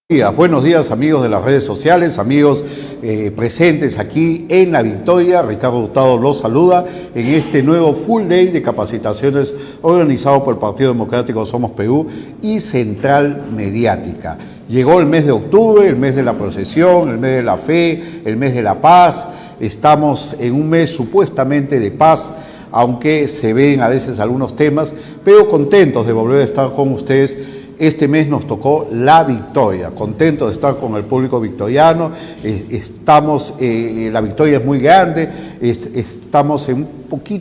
Buenos días amigos de las redes sociales, amigos presentes aquí en La Victoria. Ricardo Hurtado los saluda en este nuevo Full Day de capacitaciones organizado por el Partido Democrático Somos Perú y Central Mediática. Llegó el mes de octubre, el mes de la procesión, el mes de la fe, el mes de la paz. Estamos en un mes supuestamente de paz, aunque se ven a veces algunos temas, pero contentos de volver a estar con ustedes. Este mes nos tocó la victoria, contento de estar con el público victoriano. La victoria es muy grande, estamos en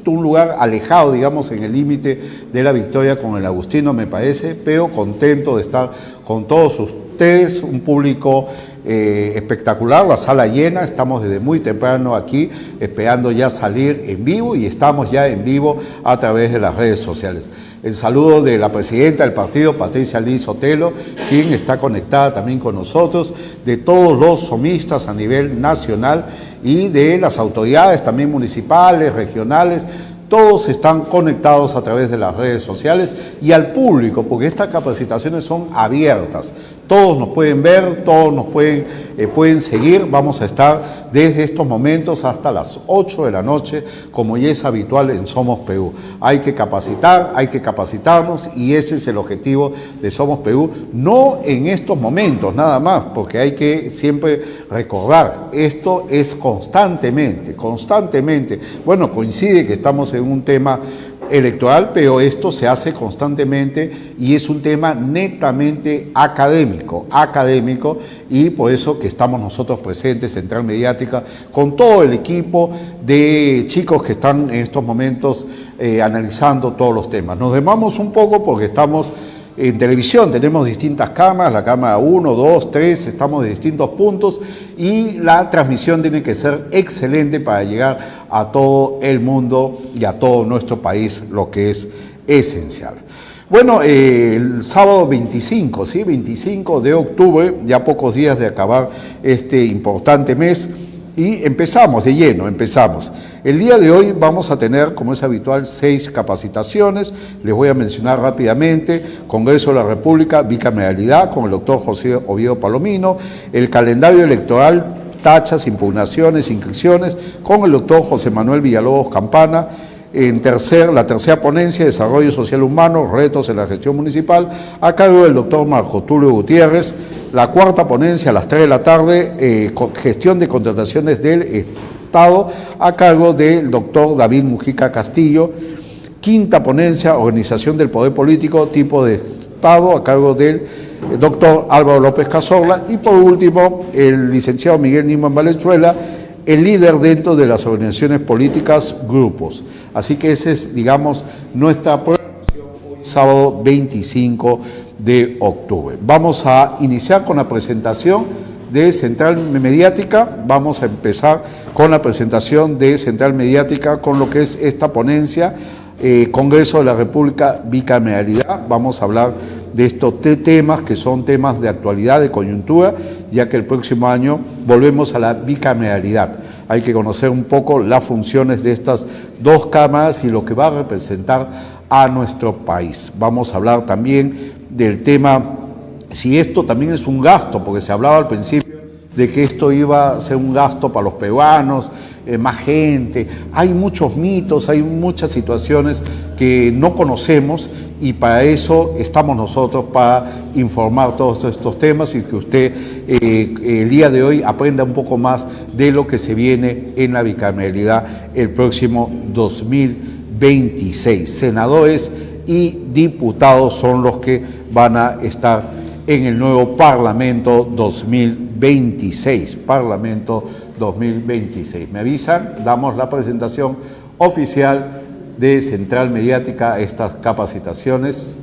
un lugar alejado, digamos, en el límite de la victoria con el Agustino, me parece, pero contento de estar con todos ustedes, un público espectacular, la sala llena. Estamos desde muy temprano aquí esperando ya salir en vivo y estamos ya en vivo a través de las redes sociales. El saludo de la presidenta del partido, Patricia Liz Sotelo, quien está conectada también con nosotros, de todos los somistas a nivel nacional y de las autoridades también municipales, regionales. Todos están conectados a través de las redes sociales y al público, porque estas capacitaciones son abiertas. Todos nos pueden ver, todos nos pueden seguir. Vamos a estar desde estos momentos hasta las 8 de la noche, como ya es habitual en Somos Perú. Hay que capacitar, hay que capacitarnos y ese es el objetivo de Somos Perú. No en estos momentos nada más, porque hay que siempre recordar, esto es constantemente. Bueno, coincide que estamos en un tema electoral, pero esto se hace constantemente y es un tema netamente académico, y por eso que estamos nosotros presentes, Central Mediática, con todo el equipo de chicos que están en estos momentos analizando todos los temas. Nos demoramos un poco porque estamos en televisión, tenemos distintas cámaras, la cámara 1, 2, 3, estamos de distintos puntos y la transmisión tiene que ser excelente para llegar a todo el mundo y a todo nuestro país, lo que es esencial. Bueno, el sábado 25, ¿sí? 25 de octubre, ya pocos días de acabar este importante mes, y empezamos de lleno. El día de hoy vamos a tener, como es habitual, 6 capacitaciones. Les voy a mencionar rápidamente: Congreso de la República, bicameralidad, con el doctor José Oviedo Palomino; el calendario electoral, tachas, impugnaciones, inscripciones, con el doctor José Manuel Villalobos Campana; la tercera ponencia, desarrollo social humano, retos en la gestión municipal, a cargo del doctor Marco Tulio Gutiérrez; la cuarta ponencia a las 3 de la tarde, gestión de contrataciones del Estado, a cargo del doctor David Mujica Castillo; quinta ponencia, organización del poder político, tipo de Estado, a cargo del doctor Álvaro López Cazorla; y por último, el licenciado Miguel Niman Valenzuela, el líder dentro de las organizaciones políticas, grupos. Así que esa es, digamos, nuestra programación hoy, sábado 25 de octubre. Vamos a iniciar con la presentación de Central Mediática. Vamos a empezar con la presentación de Central Mediática con lo que es esta ponencia, Congreso de la República, bicameralidad. Vamos a hablar de estos temas que son temas de actualidad, de coyuntura, ya que el próximo año volvemos a la bicameralidad. Hay que conocer un poco las funciones de estas dos cámaras y lo que va a representar a nuestro país. Vamos a hablar también del tema, si esto también es un gasto, porque se hablaba al principio de que esto iba a ser un gasto para los peruanos, más gente. Hay muchos mitos, hay muchas situaciones que no conocemos y para eso estamos nosotros, para informar todos estos temas y que usted el día de hoy aprenda un poco más de lo que se viene en la bicameralidad el próximo 2026. Senadores y diputados son los que van a estar en el nuevo Parlamento 2026. Me avisan, damos la presentación oficial de Central Mediática a estas capacitaciones.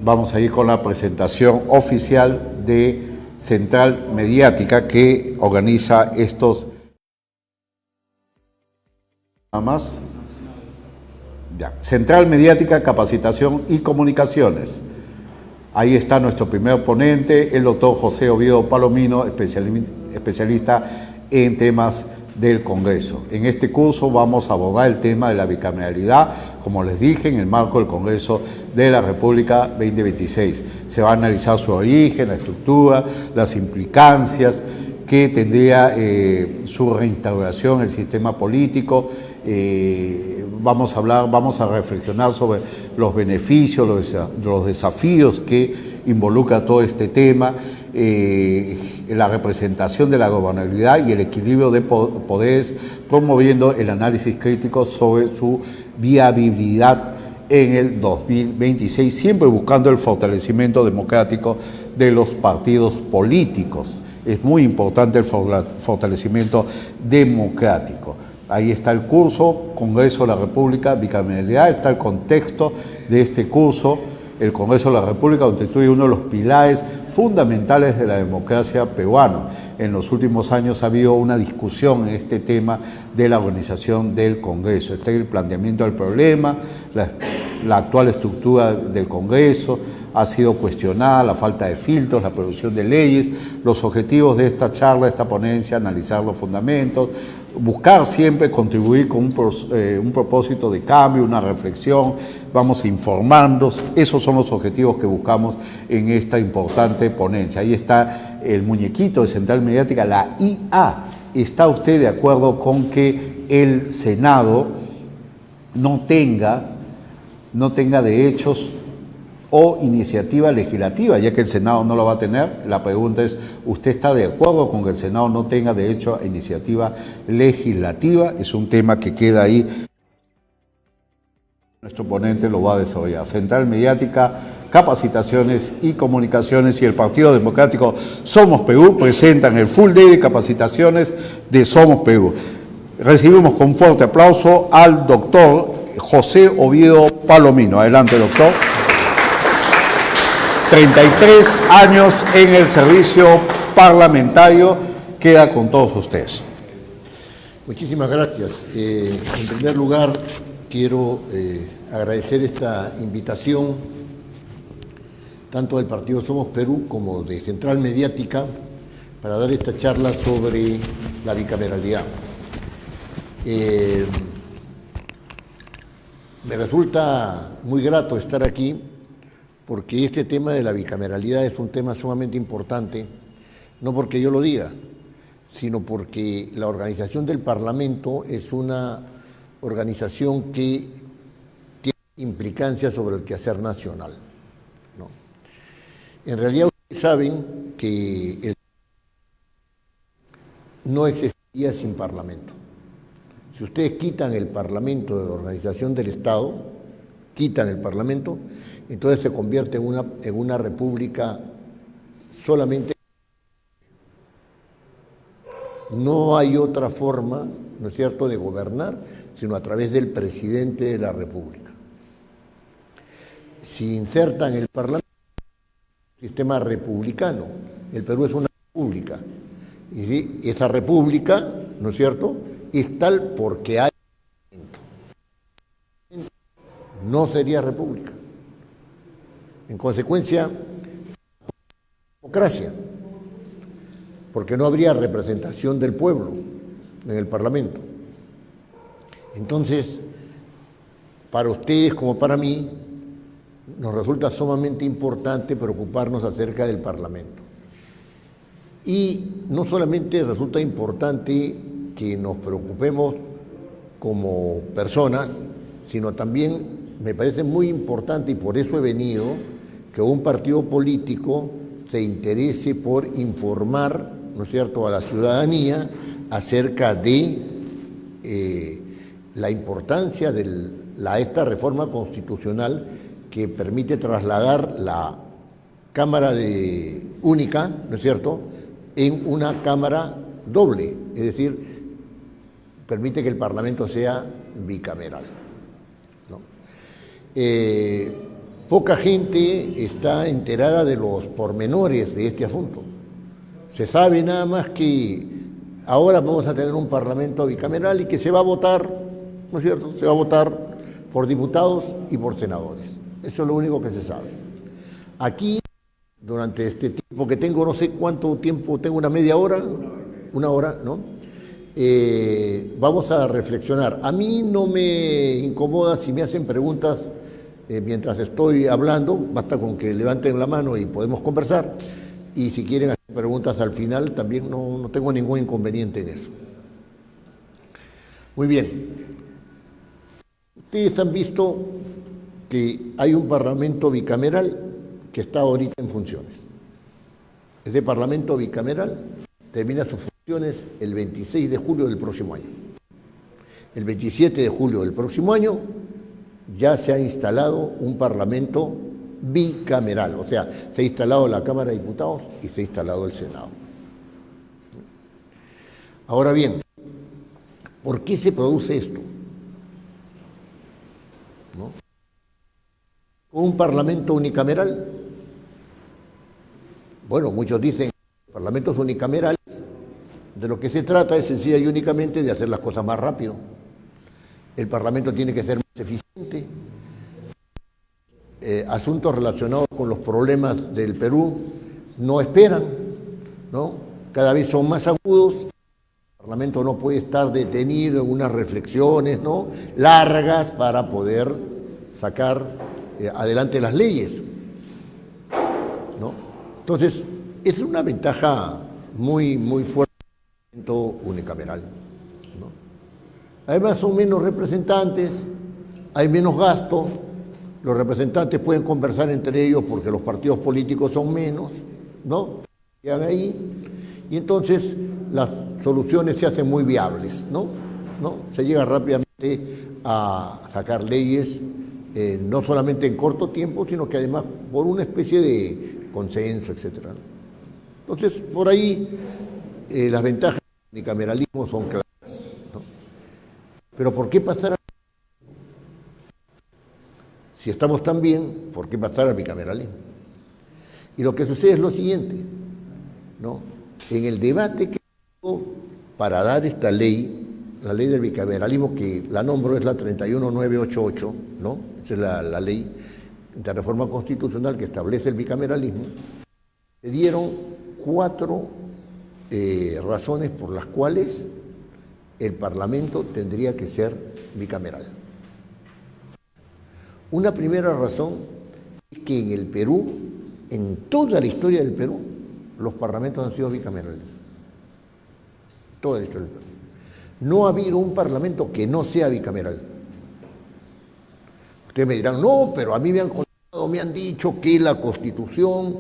Vamos a ir con la presentación oficial de Central Mediática que organiza estos. Nada más. Ya. Central Mediática, Capacitación y Comunicaciones. Ahí está nuestro primer ponente, el doctor José Oviedo Palomino, especialista en temas del Congreso. En este curso vamos a abordar el tema de la bicameralidad, como les dije, en el marco del Congreso de la República 2026. Se va a analizar su origen, la estructura, las implicancias que tendría su reinstauración en el sistema político. Vamos a reflexionar sobre los beneficios, los desafíos que involucra todo este tema, la representación de la gobernabilidad y el equilibrio de poderes, promoviendo el análisis crítico sobre su viabilidad en el 2026, siempre buscando el fortalecimiento democrático de los partidos políticos. Es muy importante el fortalecimiento democrático. Ahí está el curso, Congreso de la República, bicameralidad, está el contexto de este curso. El Congreso de la República constituye uno de los pilares fundamentales de la democracia peruana. En los últimos años ha habido una discusión en este tema de la organización del Congreso. Está el planteamiento del problema, la actual estructura del Congreso ha sido cuestionada, la falta de filtros, la producción de leyes. Los objetivos de esta charla, esta ponencia, analizar los fundamentos, buscar siempre contribuir con un propósito de cambio, una reflexión, vamos a informarnos. Esos son los objetivos que buscamos en esta importante ponencia. Ahí está el muñequito de Central Mediática, la IA. ¿Está usted de acuerdo con que el Senado no tenga derechos o iniciativa legislativa, ya que el Senado no lo va a tener? La pregunta es, ¿usted está de acuerdo con que el Senado no tenga derecho a iniciativa legislativa? Es un tema que queda ahí. Nuestro ponente lo va a desarrollar. Central Mediática, Capacitaciones y Comunicaciones y el Partido Democrático Somos Perú presentan el Full Day de capacitaciones de Somos Perú. Recibimos con fuerte aplauso al doctor José Oviedo Palomino. Adelante, doctor. 33 años en el servicio parlamentario, queda con todos ustedes. Muchísimas gracias. En primer lugar, quiero agradecer esta invitación, tanto del Partido Somos Perú como de Central Mediática, para dar esta charla sobre la bicameralidad. Me resulta muy grato estar aquí, porque este tema de la bicameralidad es un tema sumamente importante, no porque yo lo diga, sino porque la organización del Parlamento es una organización que tiene implicancias sobre el quehacer nacional, ¿no? En realidad ustedes saben que no existiría sin Parlamento. Si ustedes quitan el Parlamento de la organización del Estado, quitan el Parlamento, entonces se convierte en una república solamente. No hay otra forma, ¿no es cierto?, de gobernar, sino a través del presidente de la República. Si insertan el Parlamento, sistema republicano, el Perú es una república, y esa república, ¿no es cierto?, es tal porque hay Parlamento. No sería república. En consecuencia, democracia, porque no habría representación del pueblo en el Parlamento. Entonces, para ustedes como para mí, nos resulta sumamente importante preocuparnos acerca del Parlamento. Y no solamente resulta importante que nos preocupemos como personas, sino también me parece muy importante, y por eso he venido, que un partido político se interese por informar, ¿no es cierto?, a la ciudadanía acerca de la importancia de esta reforma constitucional que permite trasladar la Cámara única, ¿no es cierto?, en una Cámara doble, es decir, permite que el Parlamento sea bicameral, ¿no? Poca gente está enterada de los pormenores de este asunto. Se sabe nada más que ahora vamos a tener un Parlamento bicameral y que se va a votar, ¿no es cierto?, se va a votar por diputados y por senadores. Eso es lo único que se sabe. Aquí, durante este tiempo que tengo, no sé cuánto tiempo tengo, una media hora, una hora, ¿no? vamos a reflexionar. A mí no me incomoda si me hacen preguntas mientras estoy hablando, basta con que levanten la mano y podemos conversar. Y si quieren hacer preguntas al final, también no tengo ningún inconveniente en eso. Muy bien. Ustedes han visto que hay un parlamento bicameral que está ahorita en funciones. Ese parlamento bicameral termina sus funciones el 26 de julio del próximo año. El 27 de julio del próximo año ya se ha instalado un parlamento bicameral, o sea, se ha instalado la Cámara de Diputados y se ha instalado el Senado. Ahora bien, ¿por qué se produce esto? ¿No? Con un parlamento unicameral, bueno, muchos dicen parlamentos unicamerales, de lo que se trata es sencilla y únicamente de hacer las cosas más rápido. El Parlamento tiene que ser más eficiente. Asuntos relacionados con los problemas del Perú no esperan, ¿no? Cada vez son más agudos. El Parlamento no puede estar detenido en unas reflexiones, ¿no?, largas para poder sacar adelante las leyes, ¿no? Entonces, es una ventaja muy fuerte del Parlamento unicameral, ¿no? Además, son menos representantes, hay menos gasto, los representantes pueden conversar entre ellos porque los partidos políticos son menos, ¿no? Quedan ahí, y entonces las soluciones se hacen muy viables, ¿no? Se llega rápidamente a sacar leyes, no solamente en corto tiempo, sino que además por una especie de consenso, etcétera, ¿no? Entonces, por ahí las ventajas del bicameralismo son claras, ¿no? Pero ¿por qué pasar a... Si estamos tan bien, ¿por qué pasar al bicameralismo? Y lo que sucede es lo siguiente, ¿no? En el debate que hubo para dar esta ley, la ley del bicameralismo, que la nombro es la 31988, ¿no? Esa es la ley de reforma constitucional que establece el bicameralismo. Se dieron 4 razones por las cuales el Parlamento tendría que ser bicameral. Una primera razón es que en el Perú, en toda la historia del Perú, los parlamentos han sido bicamerales. Toda la historia del Perú. No ha habido un parlamento que no sea bicameral. Ustedes me dirán, no, pero a mí me han contado, me han dicho que la Constitución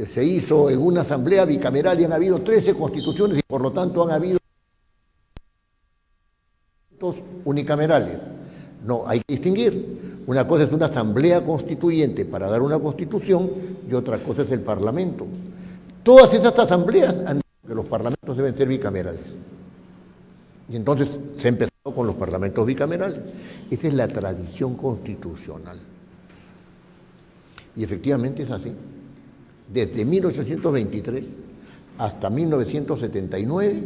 se hizo en una asamblea bicameral y han habido 13 constituciones y por lo tanto han habido unicamerales. No, hay que distinguir. Una cosa es una asamblea constituyente para dar una constitución y otra cosa es el Parlamento. Todas esas asambleas han dicho que los parlamentos deben ser bicamerales. Y entonces se ha empezado con los parlamentos bicamerales. Esa es la tradición constitucional. Y efectivamente es así. Desde 1823 hasta 1979,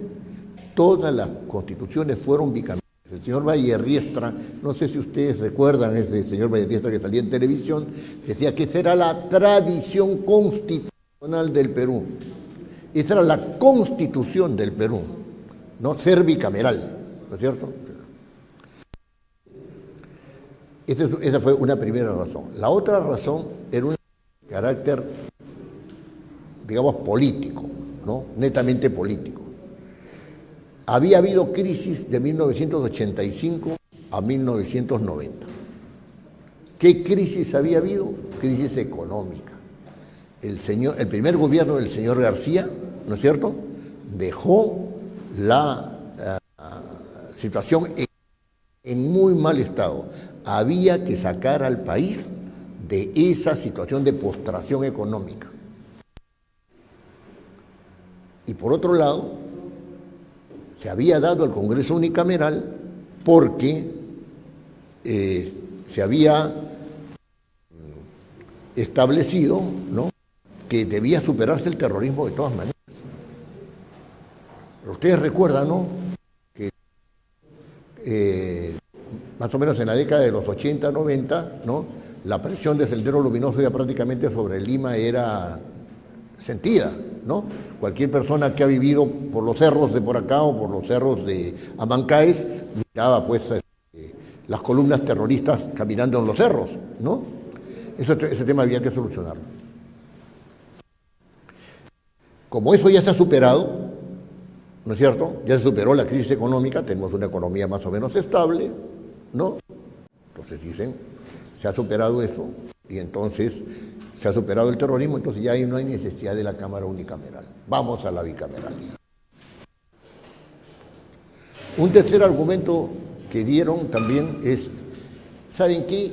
todas las constituciones fueron bicamerales. El señor Vallerriestra, no sé si ustedes recuerdan ese señor Vallerriestra que salía en televisión, decía que esa era la tradición constitucional del Perú. Esa era la constitución del Perú, no ser bicameral, ¿no es cierto? Esa fue una primera razón. La otra razón era un carácter, digamos, político, ¿no? Netamente político. Había habido crisis de 1985 a 1990. ¿Qué crisis había habido? Crisis económica. El primer gobierno del señor García, ¿no es cierto?, dejó la situación en muy mal estado. Había que sacar al país de esa situación de postración económica. Y por otro lado, se había dado el Congreso unicameral porque se había establecido, ¿no?, que debía superarse el terrorismo de todas maneras. Pero ustedes recuerdan, ¿no?, que más o menos en la década de los 80, 90, ¿no?, la presión de Sendero Luminoso ya prácticamente sobre Lima era sentida, ¿no? Cualquier persona que ha vivido por los cerros de por acá o por los cerros de Amancaes miraba pues las columnas terroristas caminando en los cerros, ¿no? Ese tema había que solucionarlo. Como eso ya se ha superado, ¿no es cierto? Ya se superó la crisis económica, tenemos una economía más o menos estable, ¿no? Entonces dicen, se ha superado eso y entonces se ha superado el terrorismo, entonces ya no hay necesidad de la Cámara unicameral. Vamos a la bicameralidad. Un tercer argumento que dieron también es, ¿saben qué?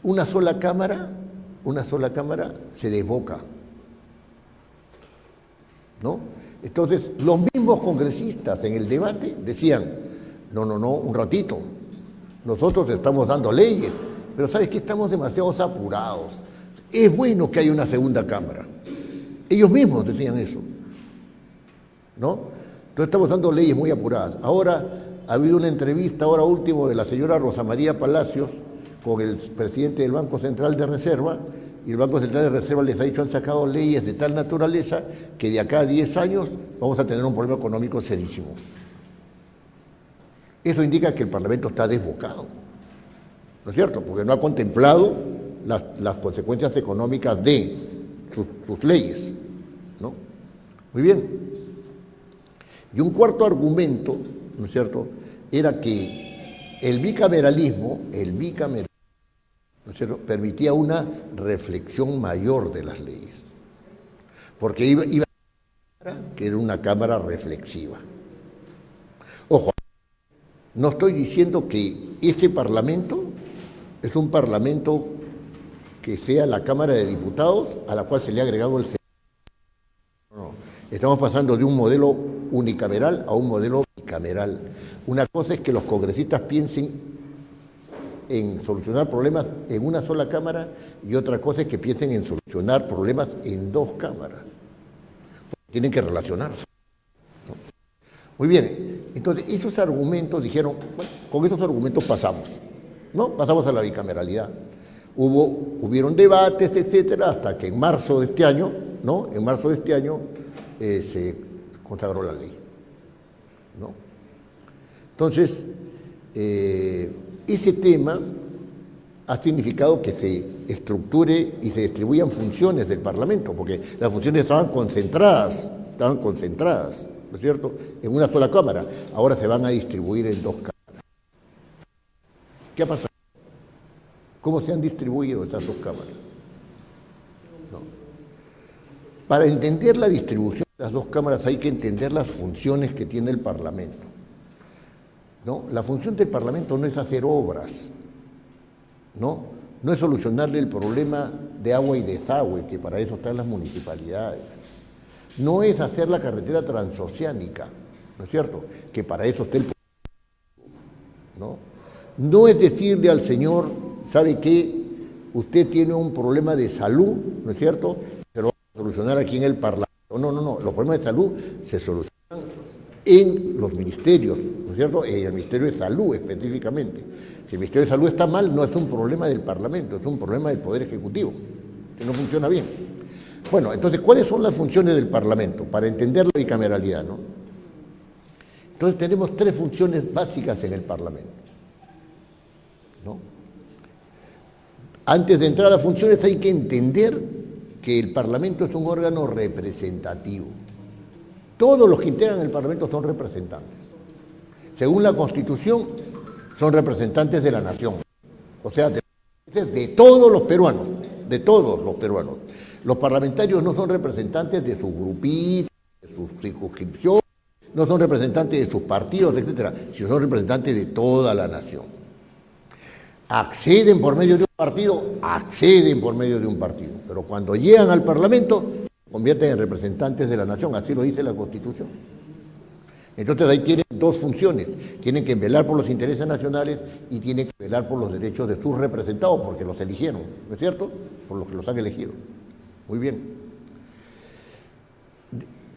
Una sola cámara se desboca, ¿no? Entonces, los mismos congresistas en el debate decían, no, un ratito, nosotros estamos dando leyes, pero ¿sabes qué? Estamos demasiado apurados. Es bueno que haya una segunda cámara. Ellos mismos decían eso, ¿no? Entonces estamos dando leyes muy apuradas. Ahora ha habido una entrevista, ahora último, de la señora Rosa María Palacios con el presidente del Banco Central de Reserva, y el Banco Central de Reserva les ha dicho, han sacado leyes de tal naturaleza que de acá a 10 años vamos a tener un problema económico serísimo. Eso indica que el Parlamento está desbocado, ¿no es cierto? Porque no ha contemplado las consecuencias económicas de sus leyes, ¿no? Muy bien. Y un cuarto argumento, ¿no es cierto?, era que el bicameralismo, ¿no es cierto?, permitía una reflexión mayor de las leyes, porque iba a que era una cámara reflexiva. Ojo, no estoy diciendo que este Parlamento es un Parlamento que sea la Cámara de Diputados a la cual se le ha agregado el Senado. No, estamos pasando de un modelo unicameral a un modelo bicameral. Una cosa es que los congresistas piensen en solucionar problemas en una sola cámara y otra cosa es que piensen en solucionar problemas en dos cámaras. Tienen que relacionarse, ¿no? Muy bien, entonces esos argumentos dijeron, bueno, con esos argumentos pasamos, ¿no? Pasamos a la bicameralidad. Hubieron debates, etcétera, hasta que en marzo de este año, ¿no? En marzo de este año se consagró la ley, ¿no? Entonces, ese tema ha significado que se estructure y se distribuyan funciones del Parlamento, porque las funciones estaban concentradas, ¿no es cierto?, en una sola cámara. Ahora se van a distribuir en dos cámaras. ¿Qué ha pasado? ¿Cómo se han distribuido esas dos cámaras? ¿No? Para entender la distribución de las dos cámaras hay que entender las funciones que tiene el Parlamento, ¿no? La función del Parlamento no es hacer obras, ¿no? No es solucionarle el problema de agua y desagüe, que para eso están las municipalidades. No es hacer la carretera transoceánica, ¿no es cierto?, que para eso está el Parlamento, ¿no? No es decirle al señor, ¿sabe qué? Usted tiene un problema de salud, ¿no es cierto?, se lo va a solucionar aquí en el Parlamento. No. Los problemas de salud se solucionan en los ministerios, ¿no es cierto?, en el Ministerio de Salud específicamente. Si el Ministerio de Salud está mal, no es un problema del Parlamento, es un problema del Poder Ejecutivo, que no funciona bien. Bueno, entonces, ¿cuáles son las funciones del Parlamento? Para entender la bicameralidad, ¿no? Entonces tenemos tres funciones básicas en el Parlamento, ¿no? Antes de entrar a las funciones hay que entender que el Parlamento es un órgano representativo. Todos los que integran el Parlamento son representantes. Según la Constitución, son representantes de la nación. O sea, de todos los peruanos, de todos los peruanos. Los parlamentarios no son representantes de sus grupitos, de sus circunscripciones, no son representantes de sus partidos, etcétera, sino son representantes de toda la nación. Acceden por medio de un partido, pero cuando llegan al Parlamento se convierten en representantes de la nación, así lo dice la Constitución. Entonces ahí tienen dos funciones, tienen que velar por los intereses nacionales y tienen que velar por los derechos de sus representados, porque los eligieron, ¿no es cierto?, por los que los han elegido. Muy bien.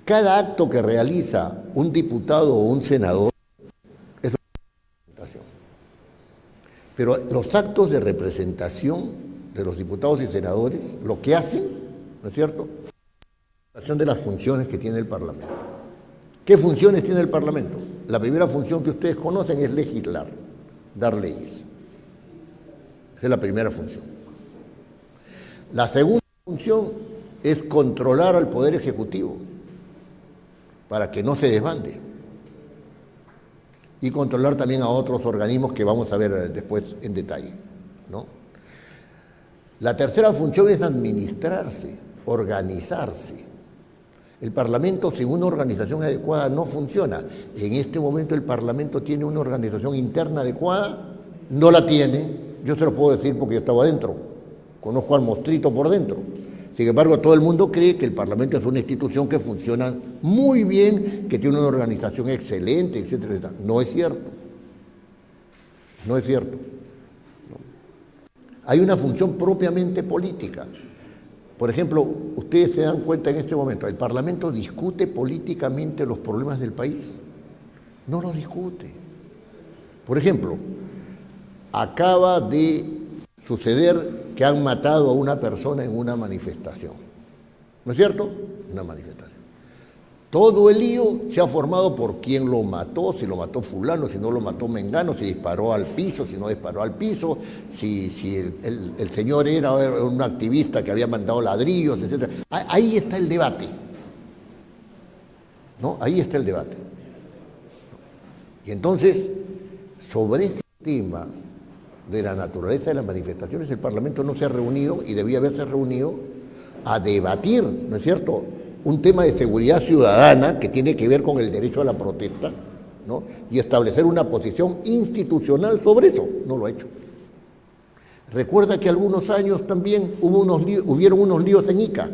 Cada acto que realiza un diputado o un senador es una representación. Pero los actos de representación de los diputados y senadores, lo que hacen, ¿no es cierto?, de las funciones que tiene el Parlamento. ¿Qué funciones tiene el Parlamento? La primera función que ustedes conocen es legislar, dar leyes. Esa es la primera función. La segunda función es controlar al Poder Ejecutivo para que no se desbande. Y controlar también a otros organismos que vamos a ver después en detalle, ¿no? La tercera función es administrarse, organizarse. El Parlamento sin una organización adecuada no funciona. En este momento el Parlamento tiene una organización interna adecuada, no la tiene. Yo se lo puedo decir porque yo estaba adentro, conozco al monstruito por dentro. Sin embargo, todo el mundo cree que el Parlamento es una institución que funciona muy bien, que tiene una organización excelente, etcétera, etcétera. No es cierto. No es cierto. Hay una función propiamente política. Por ejemplo, ustedes se dan cuenta en este momento, ¿el Parlamento discute políticamente los problemas del país? No los discute. Por ejemplo, acaba de suceder que han matado a una persona en una manifestación. ¿No es cierto? Una manifestación. Todo el lío se ha formado por quién lo mató, si lo mató fulano, si no lo mató mengano, si disparó al piso, si no disparó al piso, si el señor era un activista que había mandado ladrillos, etc. Ahí está el debate. ¿No? Ahí está el debate. Y entonces, sobre ese tema de la naturaleza de las manifestaciones, el Parlamento no se ha reunido y debía haberse reunido a debatir, ¿no es cierto?, un tema de seguridad ciudadana que tiene que ver con el derecho a la protesta, ¿no?, y establecer una posición institucional sobre eso. No lo ha hecho. Recuerda que algunos años también hubieron unos líos en Ica,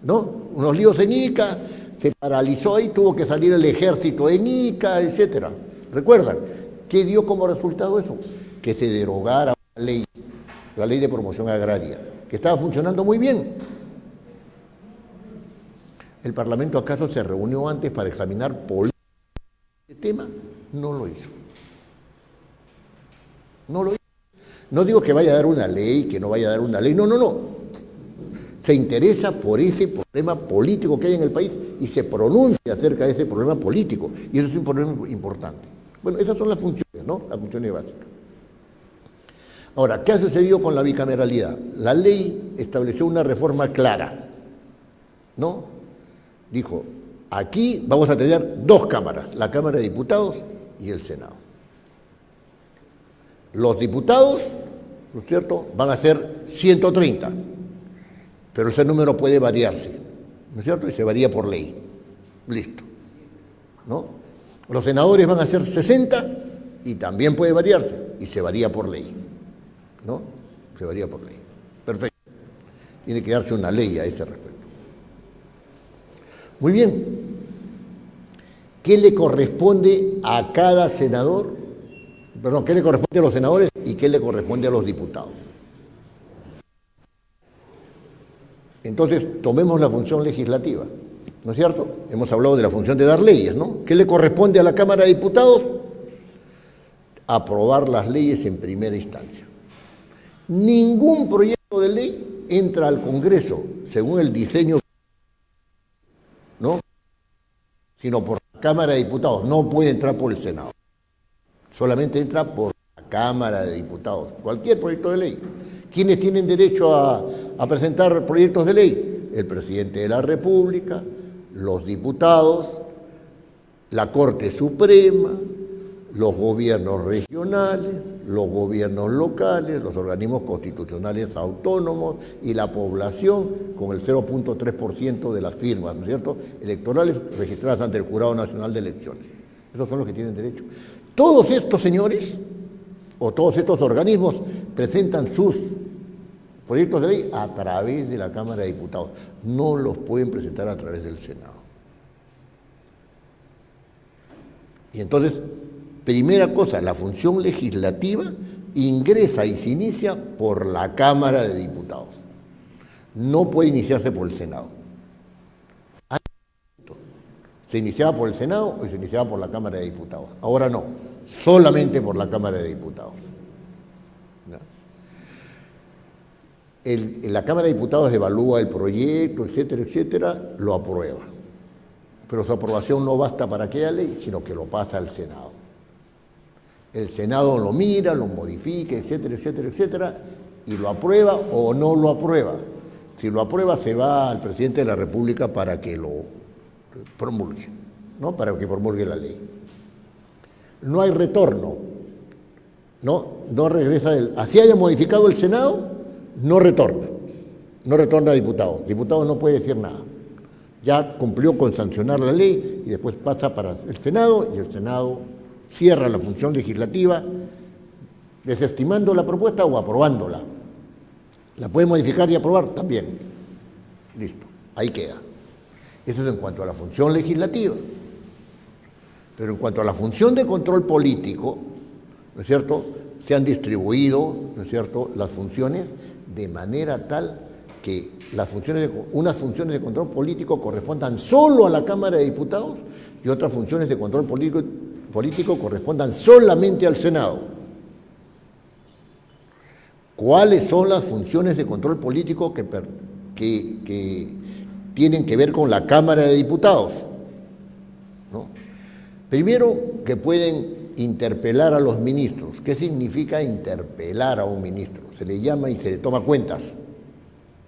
¿no? Unos líos en Ica, se paralizó y tuvo que salir el ejército en Ica, etcétera. ¿Recuerdan? ¿Qué dio como resultado eso? Que se derogara la ley de promoción agraria, que estaba funcionando muy bien. ¿El Parlamento acaso se reunió antes para examinar este tema? No lo hizo. No lo hizo. No digo que vaya a dar una ley, que no vaya a dar una ley, no. Se interesa por ese problema político que hay en el país y se pronuncia acerca de ese problema político. Y eso es un problema importante. Bueno, esas son las funciones, ¿no? Las funciones básicas. Ahora, ¿qué ha sucedido con la bicameralidad? La ley estableció una reforma clara, ¿no? Dijo, aquí vamos a tener dos cámaras, la Cámara de Diputados y el Senado. Los diputados, ¿no es cierto?, van a ser 130, pero ese número puede variarse, ¿no es cierto?, y se varía por ley. Listo, ¿no? Los senadores van a ser 60 y también puede variarse, y se varía por ley, ¿no? Se varía por ley. Perfecto. Tiene que darse una ley a ese respecto. Muy bien. ¿Qué le corresponde a cada senador? Perdón, ¿qué le corresponde a los senadores y qué le corresponde a los diputados? Entonces, tomemos la función legislativa, ¿no es cierto? Hemos hablado de la función de dar leyes, ¿no? ¿Qué le corresponde a la Cámara de Diputados? Aprobar las leyes en primera instancia. Ningún proyecto de ley entra al Congreso según el diseño, ¿no?, sino por la Cámara de Diputados. No puede entrar por el Senado. Solamente entra por la Cámara de Diputados. Cualquier proyecto de ley. ¿Quiénes tienen derecho a presentar proyectos de ley? El presidente de la República, los diputados, la Corte Suprema, los gobiernos regionales, los gobiernos locales, los organismos constitucionales autónomos y la población con el 0.3% de las firmas, ¿no es cierto?, electorales registradas ante el Jurado Nacional de Elecciones. Esos son los que tienen derecho. Todos estos señores o todos estos organismos presentan sus proyectos de ley a través de la Cámara de Diputados. No los pueden presentar a través del Senado. Y entonces, primera cosa, la función legislativa ingresa y se inicia por la Cámara de Diputados. No puede iniciarse por el Senado. Se iniciaba por el Senado o se iniciaba por la Cámara de Diputados. Ahora no, solamente por la Cámara de Diputados. la Cámara de Diputados evalúa el proyecto, etcétera, etcétera, lo aprueba. Pero su aprobación no basta para aquella ley, sino que lo pasa al Senado. El Senado lo mira, lo modifica, etcétera, etcétera, etcétera, y lo aprueba o no lo aprueba. Si lo aprueba, se va al presidente de la República para que lo promulgue, ¿no? Para que promulgue la ley. No hay retorno, no regresa así haya modificado el Senado, no retorna a diputados. Diputados no puede decir nada. Ya cumplió con sancionar la ley y después pasa para el Senado y el Senado cierra la función legislativa desestimando la propuesta o aprobándola. ¿La puede modificar y aprobar? También. Listo, ahí queda. Eso es en cuanto a la función legislativa. Pero en cuanto a la función de control político, ¿no es cierto?, se han distribuido, ¿no es cierto?, las funciones de manera tal que unas funciones de control político correspondan solo a la Cámara de Diputados y otras funciones de control político correspondan solamente al Senado. ¿Cuáles son las funciones de control político que tienen que ver con la Cámara de Diputados? ¿No? Primero, que pueden interpelar a los ministros. ¿Qué significa interpelar a un ministro? Se le llama y se le toma cuentas.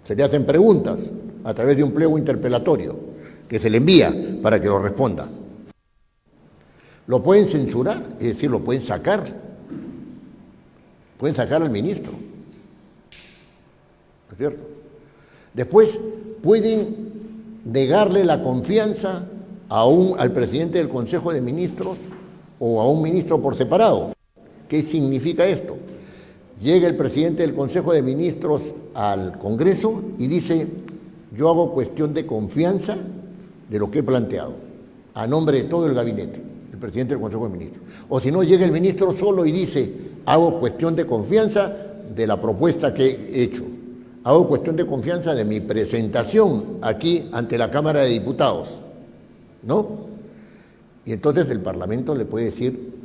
Se le hacen preguntas a través de un pliego interpelatorio que se le envía para que lo responda. Lo pueden censurar, es decir, lo pueden sacar. Pueden sacar al ministro. ¿No es cierto? Después pueden negarle la confianza al presidente del Consejo de Ministros o a un ministro por separado. ¿Qué significa esto? Llega el presidente del Consejo de Ministros al Congreso y dice: yo hago cuestión de confianza de lo que he planteado, a nombre de todo el gabinete, el presidente del Consejo de Ministros. O si no, llega el ministro solo y dice: hago cuestión de confianza de la propuesta que he hecho, hago cuestión de confianza de mi presentación aquí ante la Cámara de Diputados, ¿no? Y entonces el Parlamento le puede decir: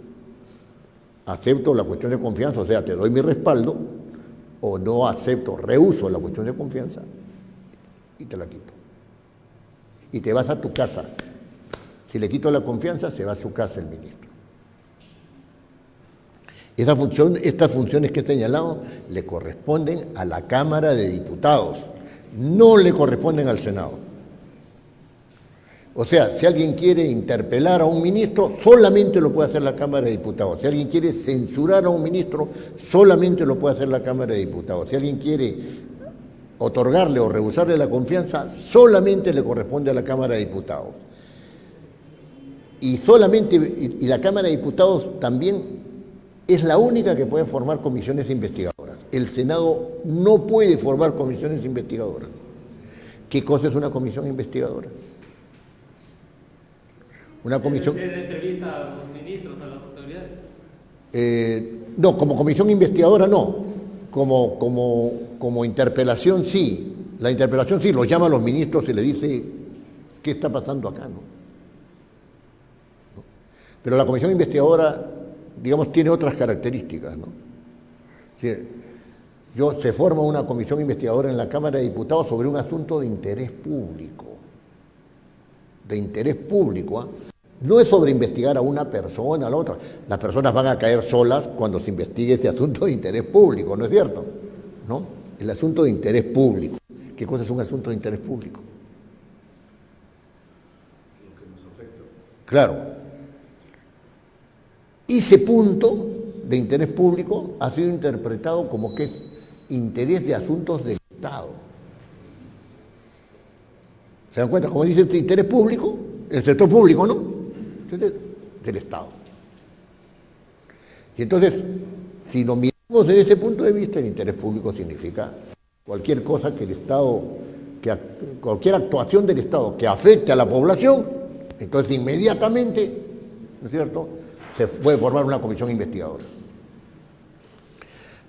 acepto la cuestión de confianza, o sea, te doy mi respaldo, o no acepto, rehúso la cuestión de confianza y te la quito. Y te vas a tu casa. Si le quito la confianza, se va a su casa el ministro. Estas funciones que he señalado le corresponden a la Cámara de Diputados, no le corresponden al Senado. O sea, si alguien quiere interpelar a un ministro, solamente lo puede hacer la Cámara de Diputados. Si alguien quiere censurar a un ministro, solamente lo puede hacer la Cámara de Diputados. Si alguien quiere otorgarle o rehusarle la confianza, solamente le corresponde a la Cámara de Diputados. Y la Cámara de Diputados también es la única que puede formar comisiones investigadoras. El Senado no puede formar comisiones investigadoras. ¿Qué cosa es una comisión investigadora? Una comisión... ¿Se entrevista a los ministros, a las autoridades? No, como comisión investigadora no. Como interpelación sí. La interpelación sí, los llama a los ministros y le dice: ¿qué está pasando acá? ¿No? Pero la comisión investigadora, digamos, tiene otras características, ¿no? Sí, se forma una comisión investigadora en la Cámara de Diputados sobre un asunto de interés público. De interés público, ¿eh? No es sobre investigar a una persona, a la otra. Las personas van a caer solas cuando se investigue ese asunto de interés público, ¿no es cierto? ¿No? El asunto de interés público. ¿Qué cosa es un asunto de interés público? Lo que nos afecta. Claro. Ese punto de interés público ha sido interpretado como que es interés de asuntos del Estado. ¿Se dan cuenta? Como dice interés público, el sector público, ¿no? Entonces, del Estado. Y entonces, si lo miramos desde ese punto de vista, el interés público significa cualquier cosa que el Estado, cualquier actuación del Estado que afecte a la población, entonces inmediatamente, ¿no es cierto?, se puede formar una comisión investigadora.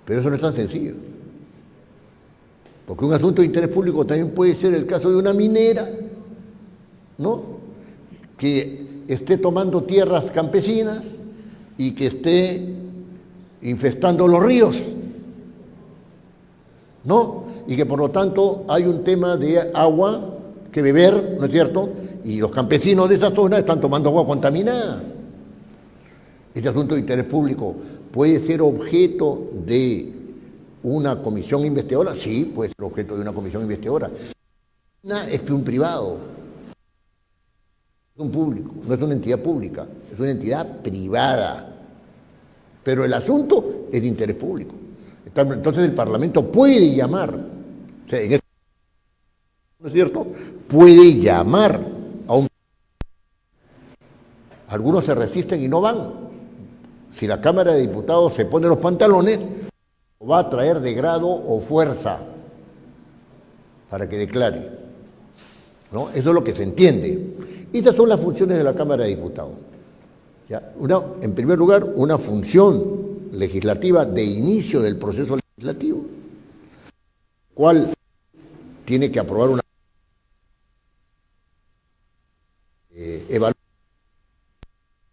Pero eso no es tan sencillo. Porque un asunto de interés público también puede ser el caso de una minera, ¿no?, que esté tomando tierras campesinas y que esté infestando los ríos, ¿no? Y que por lo tanto hay un tema de agua que beber, ¿no es cierto? Y los campesinos de esa zona están tomando agua contaminada. Este asunto de interés público puede ser objeto de una comisión investigadora, sí, puede ser objeto de una comisión investigadora. Es que un privado, es un público, no es una entidad pública, es una entidad privada. Pero el asunto es de interés público. Entonces el Parlamento puede llamar, o sea, ¿no es cierto? Puede llamar a un... Algunos se resisten y no van. Si la Cámara de Diputados se pone los pantalones, va a traer de grado o fuerza para que declare, ¿no? Eso es lo que se entiende. Estas son las funciones de la Cámara de Diputados. ¿Ya? En primer lugar, una función legislativa de inicio del proceso legislativo, cual tiene que aprobar una evaluación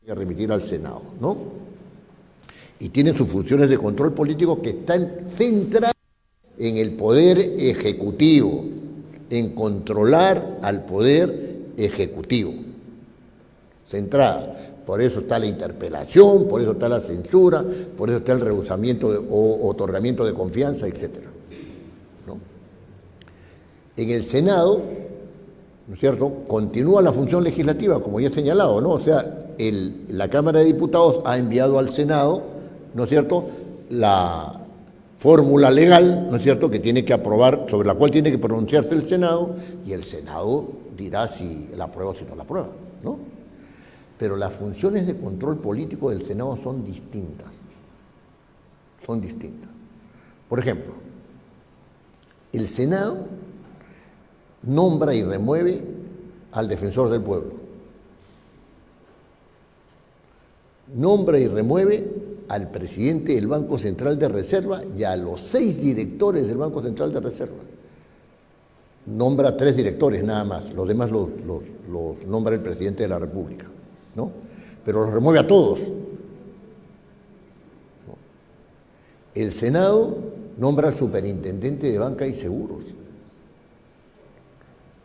y remitir al Senado, ¿no? Y tiene sus funciones de control político que están centradas en el poder ejecutivo, en controlar al poder ejecutivo. Centrada. Por eso está la interpelación, por eso está la censura, por eso está el rehusamiento o otorgamiento de confianza, etc. ¿No? En el Senado, ¿no es cierto?, continúa la función legislativa, como ya he señalado, ¿no? O sea, la Cámara de Diputados ha enviado al Senado, ¿no es cierto?, la fórmula legal, ¿no es cierto?, que tiene que aprobar, sobre la cual tiene que pronunciarse el Senado, y el Senado dirá si la aprueba o si no la aprueba, ¿no? Pero las funciones de control político del Senado son distintas. Son distintas. Por ejemplo, el Senado nombra y remueve al defensor del pueblo. Nombra y remueve al presidente del Banco Central de Reserva y a los 6 directores del Banco Central de Reserva. Nombra 3 directores nada más, los demás los nombra el presidente de la República, ¿no? Pero los remueve a todos. ¿No? El Senado nombra al superintendente de banca y seguros,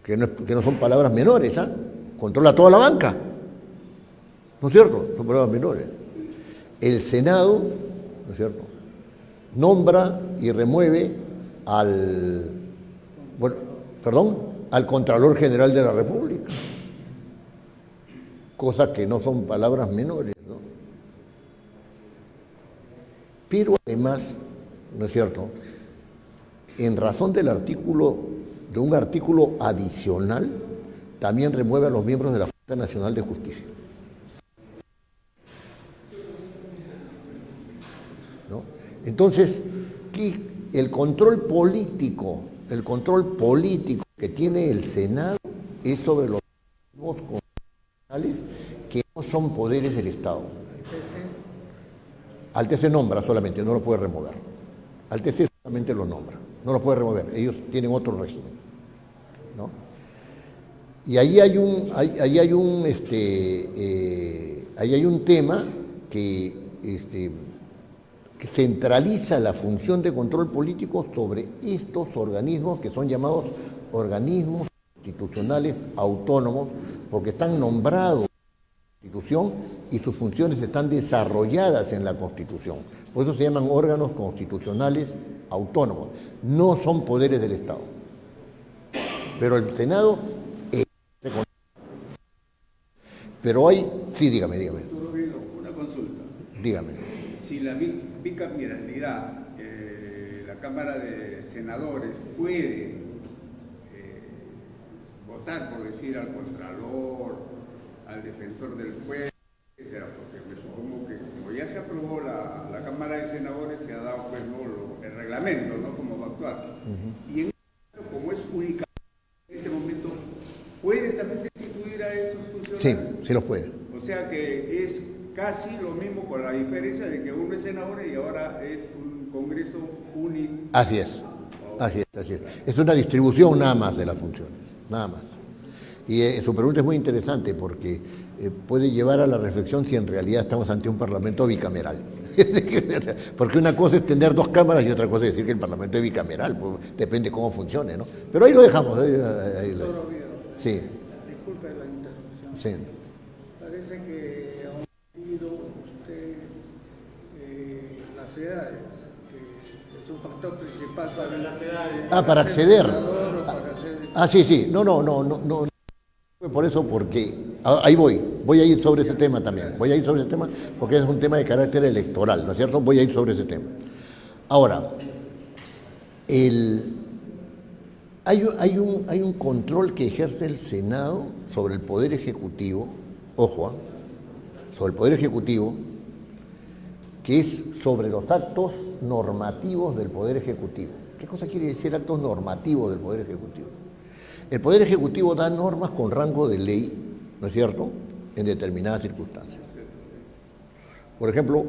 que no son palabras menores, ¿ah? Controla toda la banca, ¿no es cierto? Son palabras menores. El Senado, ¿no es cierto?, nombra y remueve al Contralor General de la República, cosas que no son palabras menores, ¿no? Pero además, ¿no es cierto?, en razón de un artículo adicional, también remueve a los miembros de la Junta Nacional de Justicia, ¿no? Entonces, el control político que tiene el Senado es sobre los organismos constitucionales que no son poderes del Estado. Al TC nombra solamente, no lo puede remover. Al TC solamente lo nombra, no lo puede remover. Ellos tienen otro régimen, ¿no? Y ahí hay un tema que centraliza la función de control político sobre estos organismos que son llamados organismos constitucionales autónomos, porque están nombrados en la Constitución y sus funciones están desarrolladas en la Constitución. Por eso se llaman órganos constitucionales autónomos. No son poderes del Estado. Pero el Senado pero hay... Sí, dígame. Una consulta. Dígame. Si la bicameralidad, la Cámara de Senadores puede votar, por decir, al Contralor, al Defensor del Pueblo, etcétera, porque me supongo que como ya se aprobó la Cámara de Senadores, se ha dado pues, ¿no?, el reglamento, ¿no?, cómo va a actuar. Y en este caso, como es única en este momento, ¿puede también destituir a esos funcionarios? Sí, los puede. O sea que es casi lo mismo, con la diferencia de que uno es senador y ahora es un Congreso único. Así es. Es una distribución nada más de las funciones, nada más. Y su pregunta es muy interesante porque puede llevar a la reflexión si en realidad estamos ante un parlamento bicameral. Porque una cosa es tener dos cámaras y otra cosa es decir que el Parlamento es bicameral, pues, depende cómo funcione, ¿no? Pero ahí lo dejamos. Sí. Disculpe la interrupción. Sí. Parece que ha omitido usted las edades, que es un factor principal para las edades. Para acceder. Sí, sí. No. Por eso, porque ahí voy a ir sobre ese tema también. Voy a ir sobre ese tema porque es un tema de carácter electoral, ¿no es cierto? Voy a ir sobre ese tema. Ahora, hay un control que ejerce el Senado sobre el Poder Ejecutivo, ojo, sobre el Poder Ejecutivo, que es sobre los actos normativos del Poder Ejecutivo. ¿Qué cosa quiere decir actos normativos del Poder Ejecutivo? El Poder Ejecutivo da normas con rango de ley, ¿no es cierto?, en determinadas circunstancias. Por ejemplo,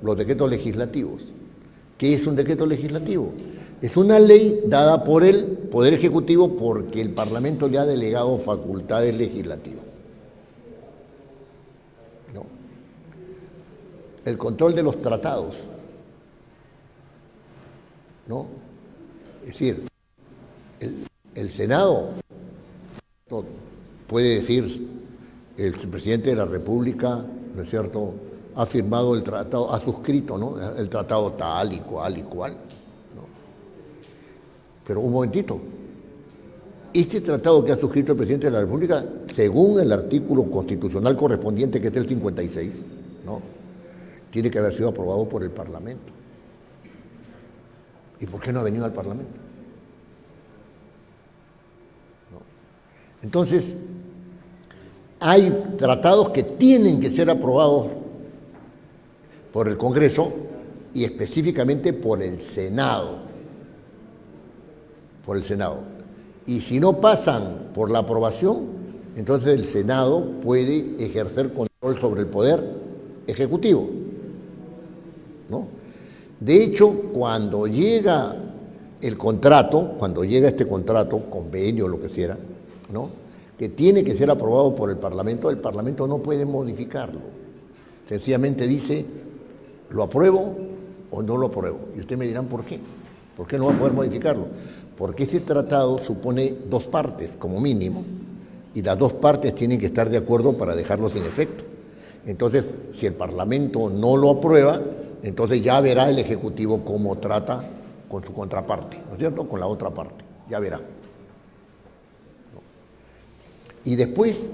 los decretos legislativos. ¿Qué es un decreto legislativo? Es una ley dada por el Poder Ejecutivo porque el Parlamento le ha delegado facultades legislativas. ¿No? El control de los tratados. ¿No? Es decir, el Senado puede decir, el presidente de la República, ¿no es cierto?, ha firmado el tratado, ha suscrito, ¿no?, el tratado tal y cual, ¿no? Pero un momentito, este tratado que ha suscrito el presidente de la República, según el artículo constitucional correspondiente, que es el 56, ¿no?, tiene que haber sido aprobado por el Parlamento. ¿Y por qué no ha venido al Parlamento? ¿No? Entonces, hay tratados que tienen que ser aprobados por el Congreso y específicamente por el Senado. Por el Senado. Y si no pasan por la aprobación, entonces el Senado puede ejercer control sobre el Poder Ejecutivo, ¿no? De hecho, cuando llega el contrato, cuando llega este contrato, convenio, lo que sea, ¿no?, que tiene que ser aprobado por el Parlamento no puede modificarlo. Sencillamente dice, ¿lo apruebo o no lo apruebo? Y ustedes me dirán, ¿por qué? ¿Por qué no va a poder modificarlo? Porque ese tratado supone dos partes, como mínimo, y las dos partes tienen que estar de acuerdo para dejarlo sin efecto. Entonces, si el Parlamento no lo aprueba, entonces ya verá el Ejecutivo cómo trata con su contraparte, ¿no es cierto?, con la otra parte, ya verá. Y después,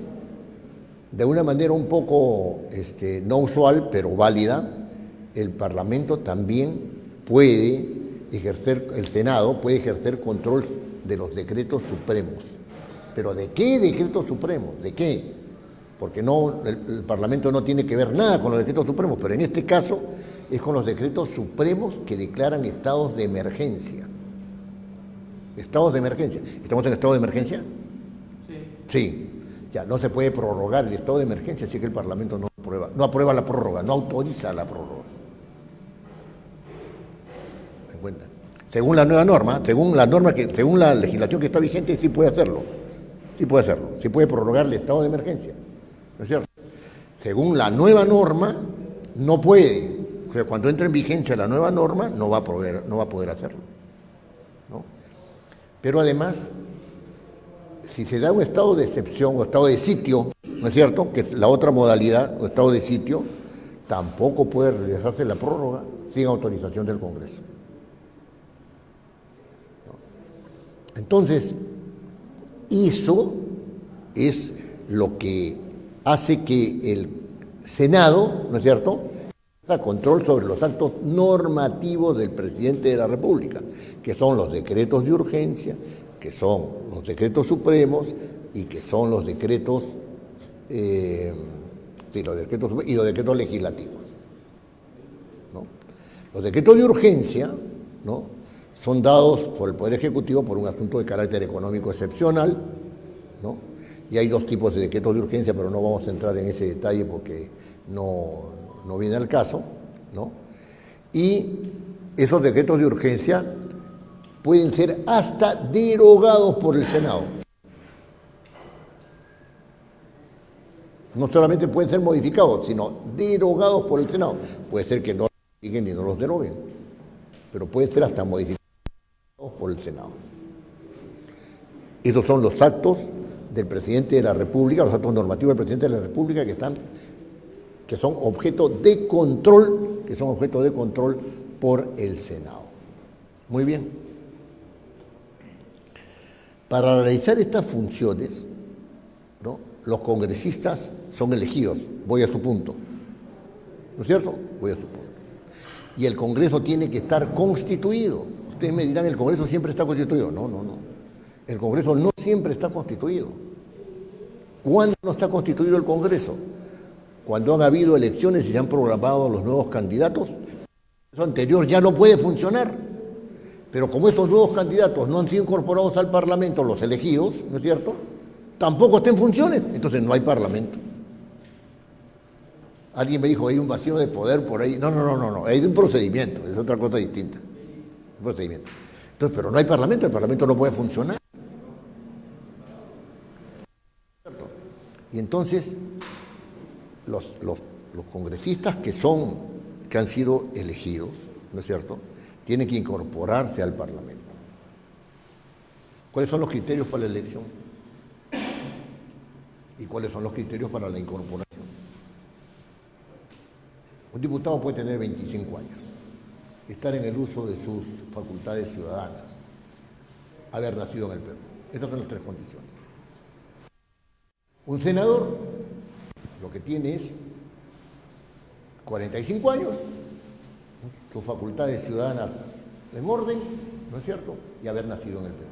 de una manera un poco no usual, pero válida, el Parlamento también puede ejercer, el Senado puede ejercer control de los decretos supremos. ¿Pero de qué decretos supremos? ¿De qué? Porque el Parlamento no tiene que ver nada con los decretos supremos, pero en este caso es con los decretos supremos que declaran estados de emergencia. Estados de emergencia. ¿Estamos en estado de emergencia? Sí, ya no se puede prorrogar el estado de emergencia si es que el Parlamento no aprueba la prórroga, no autoriza la prórroga. ¿Me cuenta? Según la nueva norma, según la legislación que está vigente, sí puede hacerlo. Sí puede prorrogar el estado de emergencia. ¿No es cierto? Según la nueva norma, no puede. O sea, cuando entre en vigencia la nueva norma, no va a poder hacerlo, ¿no? Pero además, si se da un estado de excepción o estado de sitio, ¿no es cierto?, que es la otra modalidad, o estado de sitio, tampoco puede realizarse la prórroga sin autorización del Congreso, ¿no? Entonces, eso es lo que hace que el Senado, ¿no es cierto?, tenga control sobre los actos normativos del presidente de la República, que son los decretos de urgencia, que son los decretos supremos y que son los decretos, y los decretos legislativos, ¿no? Los decretos de urgencia, ¿no?, son dados por el Poder Ejecutivo por un asunto de carácter económico excepcional, ¿no? Y hay dos tipos de decretos de urgencia, pero no vamos a entrar en ese detalle porque no viene al caso, ¿no? Y esos decretos de urgencia pueden ser hasta derogados por el Senado. No solamente pueden ser modificados, sino derogados por el Senado. Puede ser que no los modifiquen ni no los deroguen, pero puede ser hasta modificados por el Senado. Esos son los actos del presidente de la República, los actos normativos del presidente de la República que son objeto de control, por el Senado. Muy bien. Para realizar estas funciones, ¿no?, los congresistas son elegidos. Voy a su punto. ¿No es cierto? Voy a su punto. Y el Congreso tiene que estar constituido. Ustedes me dirán, ¿el Congreso siempre está constituido? No. El Congreso no siempre está constituido. ¿Cuándo no está constituido el Congreso? Cuando han habido elecciones y se han programado los nuevos candidatos. Eso anterior ya no puede funcionar. Pero como estos nuevos candidatos no han sido incorporados al Parlamento, los elegidos, ¿no es cierto?, tampoco está en funciones, entonces no hay Parlamento. Alguien me dijo, hay un vacío de poder por ahí. No, hay un procedimiento, es otra cosa distinta. Un procedimiento. Entonces, pero no hay Parlamento, el Parlamento no puede funcionar. Y entonces, los congresistas que han sido elegidos, ¿no es cierto?, tienen que incorporarse al Parlamento. ¿Cuáles son los criterios para la elección? ¿Y cuáles son los criterios para la incorporación? Un diputado puede tener 25 años, estar en el uso de sus facultades ciudadanas, haber nacido en el Perú. Estas son las tres condiciones. Un senador lo que tiene es 45 años, sus facultades ciudadanas en orden, ¿no es cierto?, y haber nacido en el Perú.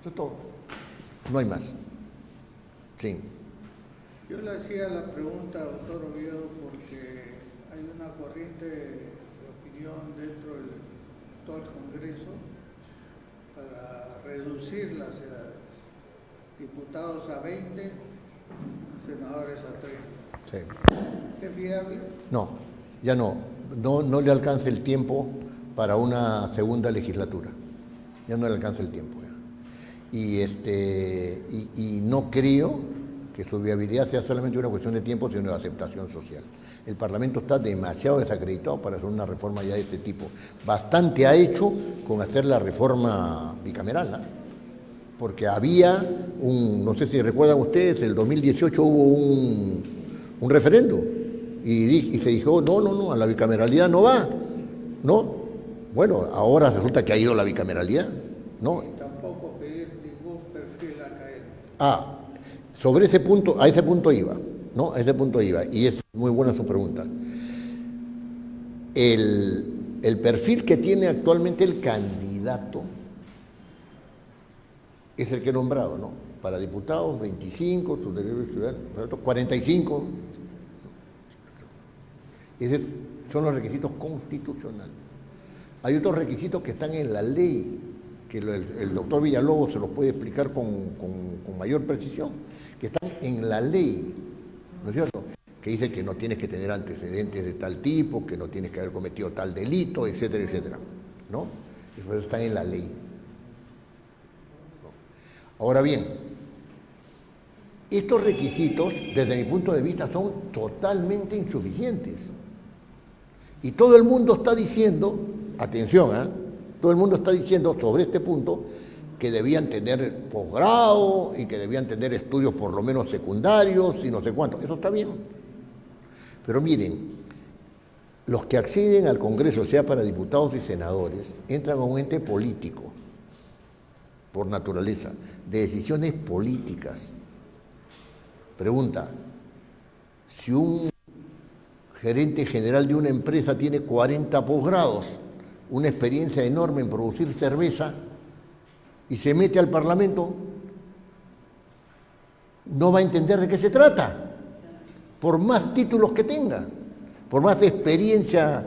Eso es todo. No hay más. Sí. Yo le hacía la pregunta, doctor Oviedo, porque hay una corriente de opinión dentro del actual Congreso para reducir las edades. Diputados a 20, senadores a 30. Sí. ¿Es viable? No, ya no. No le alcanza el tiempo para una segunda legislatura. Ya no le alcanza el tiempo. Y no creo que su viabilidad sea solamente una cuestión de tiempo, sino de aceptación social. El Parlamento está demasiado desacreditado para hacer una reforma ya de ese tipo. Bastante ha hecho con hacer la reforma bicameral, ¿no? Porque había no sé si recuerdan ustedes, el 2018 hubo un referéndum y se dijo, no, a la bicameralidad no va, ¿no? Bueno, ahora resulta que ha ido la bicameralidad, ¿no? Tampoco pedir ningún perfil académico. Sobre ese punto, a ese punto iba, ¿no? A ese punto iba, y es muy buena su pregunta. El perfil que tiene actualmente el candidato es el que he nombrado, ¿no? Para diputados, 25, subdelegado ciudadano, 45. Esos son los requisitos constitucionales. Hay otros requisitos que están en la ley, que el doctor Villalobos se los puede explicar con mayor precisión, que están en la ley, ¿no es cierto?, que dice que no tienes que tener antecedentes de tal tipo, que no tienes que haber cometido tal delito, etcétera, etcétera, ¿no? Eso está en la ley. Ahora bien, estos requisitos, desde mi punto de vista, son totalmente insuficientes. Y todo el mundo está diciendo, atención, todo el mundo está diciendo sobre este punto que debían tener posgrado y que debían tener estudios por lo menos secundarios y no sé cuánto. Eso está bien. Pero miren, los que acceden al Congreso, sea para diputados y senadores, entran a un ente político, por naturaleza, de decisiones políticas. Pregunta, si un gerente general de una empresa tiene 40 posgrados, una experiencia enorme en producir cerveza, y se mete al Parlamento, no va a entender de qué se trata, por más títulos que tenga, por más experiencia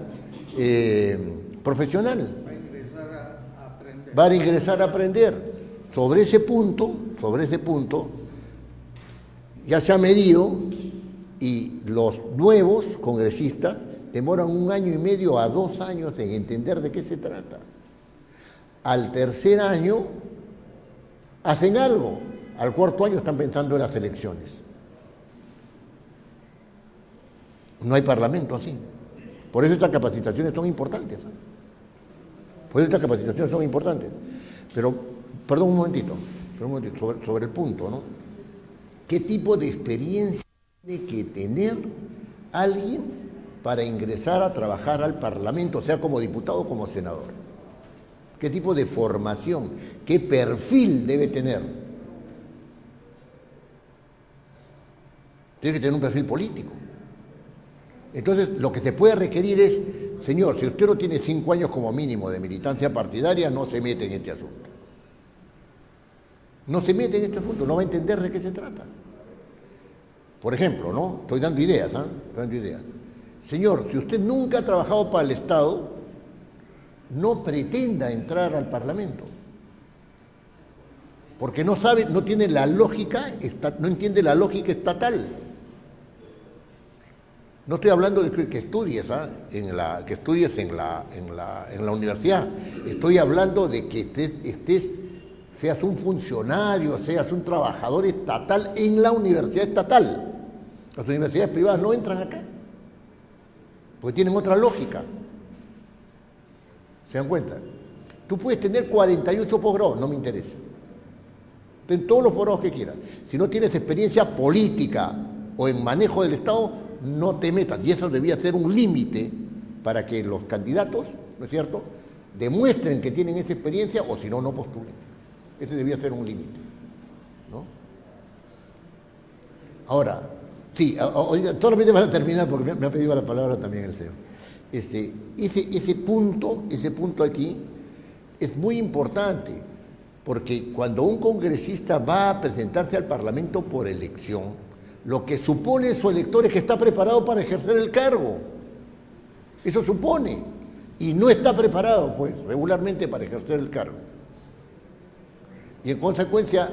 profesional. Va a ingresar a aprender. Va a ingresar a aprender. Sobre ese punto, ya se ha medido y los nuevos congresistas demoran 1 año y medio a 2 años en entender de qué se trata. Al tercer año hacen algo, al cuarto año están pensando en las elecciones. no hay parlamento así. Por eso estas capacitaciones son importantes. Por eso estas capacitaciones son importantes. Pero, perdón un momentito, sobre el punto, ¿no? ¿Qué tipo de experiencia tiene que tener alguien para ingresar a trabajar al Parlamento, sea como diputado o como senador? ¿Qué tipo de formación, qué perfil debe tener? Tiene que tener un perfil político. Entonces, lo que se puede requerir es, señor, si usted no tiene 5 años como mínimo de militancia partidaria, no se mete en este asunto. No se mete en este asunto, no va a entender de qué se trata. Por ejemplo, ¿no? Estoy dando ideas, ¿ah? Estoy dando ideas. Señor, si usted nunca ha trabajado para el Estado, no pretenda entrar al Parlamento. Porque no sabe, no tiene la lógica, no entiende la lógica estatal. No estoy hablando de que estudies, ¿ah? Que estudies en la universidad. Estoy hablando de que seas un funcionario, seas un trabajador estatal en la universidad estatal. Las universidades privadas no entran acá, porque tienen otra lógica. ¿Se dan cuenta? Tú puedes tener 48 posgrados, no me interesa. Ten todos los posgrados que quieras. Si no tienes experiencia política o en manejo del Estado, no te metas. Y eso debía ser un límite para que los candidatos, ¿no es cierto?, demuestren que tienen esa experiencia o si no, no postulen. Ese debía ser un límite, ¿no? Ahora, sí, solamente van a terminar porque me ha pedido la palabra también el señor. Ese punto aquí es muy importante, porque cuando un congresista va a presentarse al Parlamento por elección, lo que supone su elector es que está preparado para ejercer el cargo. Eso supone. Y no está preparado, pues, regularmente para ejercer el cargo. Y en consecuencia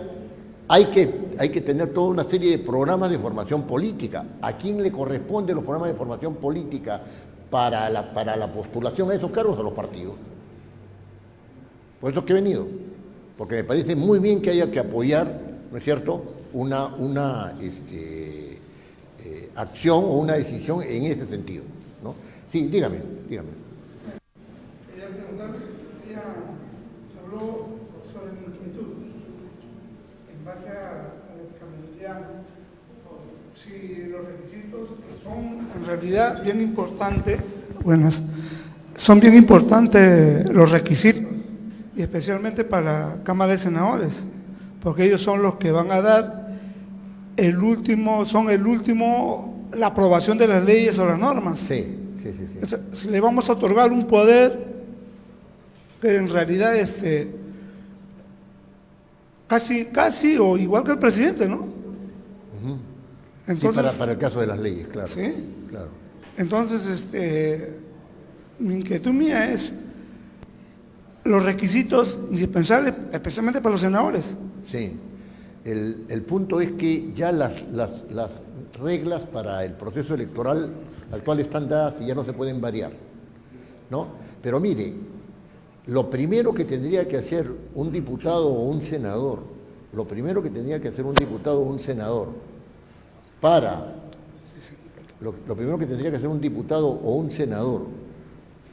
hay que tener toda una serie de programas de formación política. ¿A quién le corresponden los programas de formación política para la postulación a esos cargos? A los partidos. Por eso es que he venido. Porque me parece muy bien que haya que apoyar, ¿no es cierto?, una acción o una decisión en ese sentido, ¿no? Sí, dígame. Quería preguntarle, habló sobre mi inquietud en base a la camionalidad, si los requisitos son en realidad bien importantes, son bien importantes los requisitos, y especialmente para la Cámara de Senadores, porque ellos son los que van a dar la aprobación de las leyes o las normas. Sí. Entonces, le vamos a otorgar un poder que en realidad casi o igual que el presidente, ¿no? Uh-huh. Entonces, sí, para el caso de las leyes, claro. Sí. Claro. Entonces, mi inquietud mía es los requisitos indispensables, especialmente para los senadores. Sí. El punto es que ya las reglas para el proceso electoral actual están dadas y ya no se pueden variar, ¿no? Pero mire, lo primero que tendría que hacer un diputado o un senador,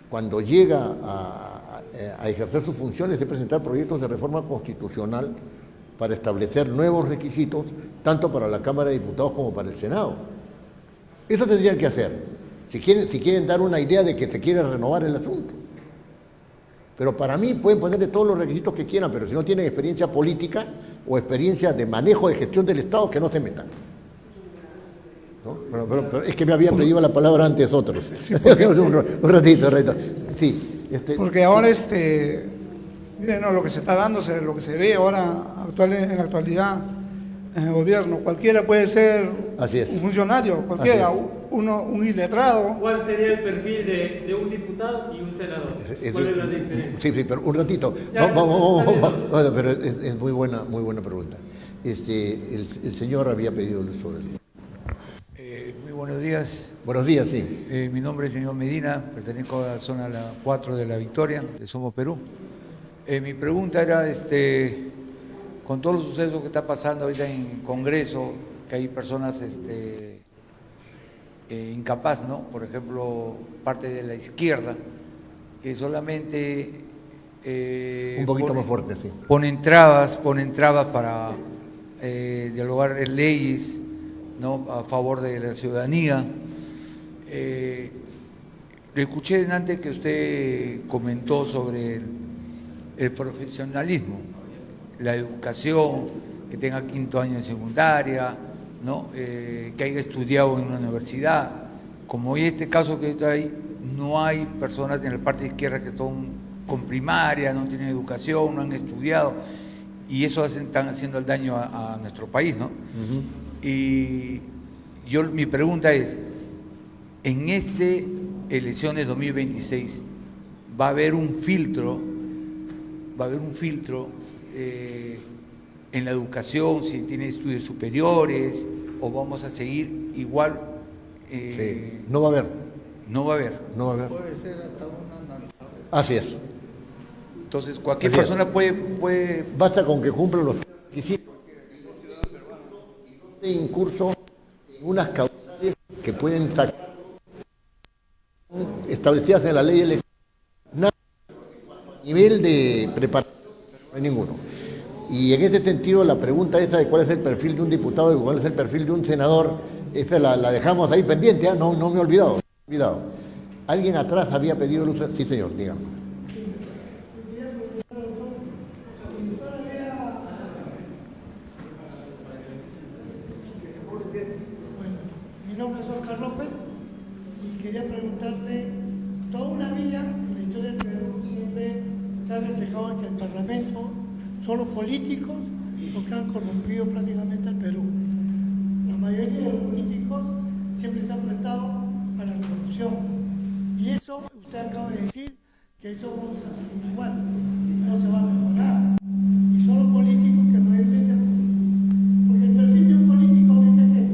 cuando llega a ejercer sus funciones es presentar proyectos de reforma constitucional para establecer nuevos requisitos, tanto para la Cámara de Diputados como para el Senado. Eso tendrían que hacer, si quieren dar una idea de que se quiere renovar el asunto. Pero para mí pueden ponerle todos los requisitos que quieran, pero si no tienen experiencia política o experiencia de manejo de gestión del Estado, que no se metan, ¿no? Pero es que me habían pedido la palabra antes otros. Sí, un ratito. Sí, porque ahora no, lo que se está dando, lo que se ve ahora en la actualidad en el gobierno, cualquiera puede ser un funcionario, cualquiera, un iletrado. ¿Cuál sería el perfil de un diputado y un senador? ¿Cuál es la diferencia? Sí, pero un ratito. Vamos, pero es muy buena pregunta. El señor había pedido el uso del... Muy buenos días. Buenos días, sí. Mi nombre es señor Medina, pertenezco a la zona 4 de La Victoria, de Somos Perú. Mi pregunta era, con todos los sucesos que está pasando ahorita en Congreso, que hay personas incapaz, ¿no? Por ejemplo, parte de la izquierda, que solamente un poquito más fuerte, sí. Ponen trabas para dialogar en leyes, ¿no? A favor de la ciudadanía. Le escuché antes que usted comentó sobre el profesionalismo, la educación, que tenga 5º año de secundaria, ¿no? Que haya estudiado en una universidad. Como en este caso que está ahí, no hay personas en la parte izquierda que son con primaria, no tienen educación, no han estudiado, y eso están haciendo el daño a nuestro país, ¿no? Y mi pregunta es, en elecciones 2026 va a haber un filtro en la educación, si tiene estudios superiores, o vamos a seguir igual. Sí. No va a haber. No va a haber. Puede ser hasta un analfabeto. Así es. Entonces, cualquier persona puede... Basta con que cumplan los requisitos y incurso en unas causales que pueden sacar establecidas en la ley electoral. Nada, nivel de preparación, no hay ninguno. Y en ese sentido, la pregunta esa de cuál es el perfil de un diputado y cuál es el perfil de un senador, esa la dejamos ahí pendiente, ¿eh? No me he olvidado. ¿Alguien atrás había pedido el uso? Sí, señor, dígame. Mi nombre es Oscar López y quería preguntarle, toda una vida en la historia del Perú siempre se ha reflejado en que el Parlamento son los políticos los que han corrompido prácticamente al Perú. La mayoría de los políticos siempre se han prestado a la corrupción. Y eso, usted acaba de decir, que eso vamos a seguir igual, no se va a mejorar. Y son los políticos que mayormente... Porque el perfil de un político ahorita ¿qué es?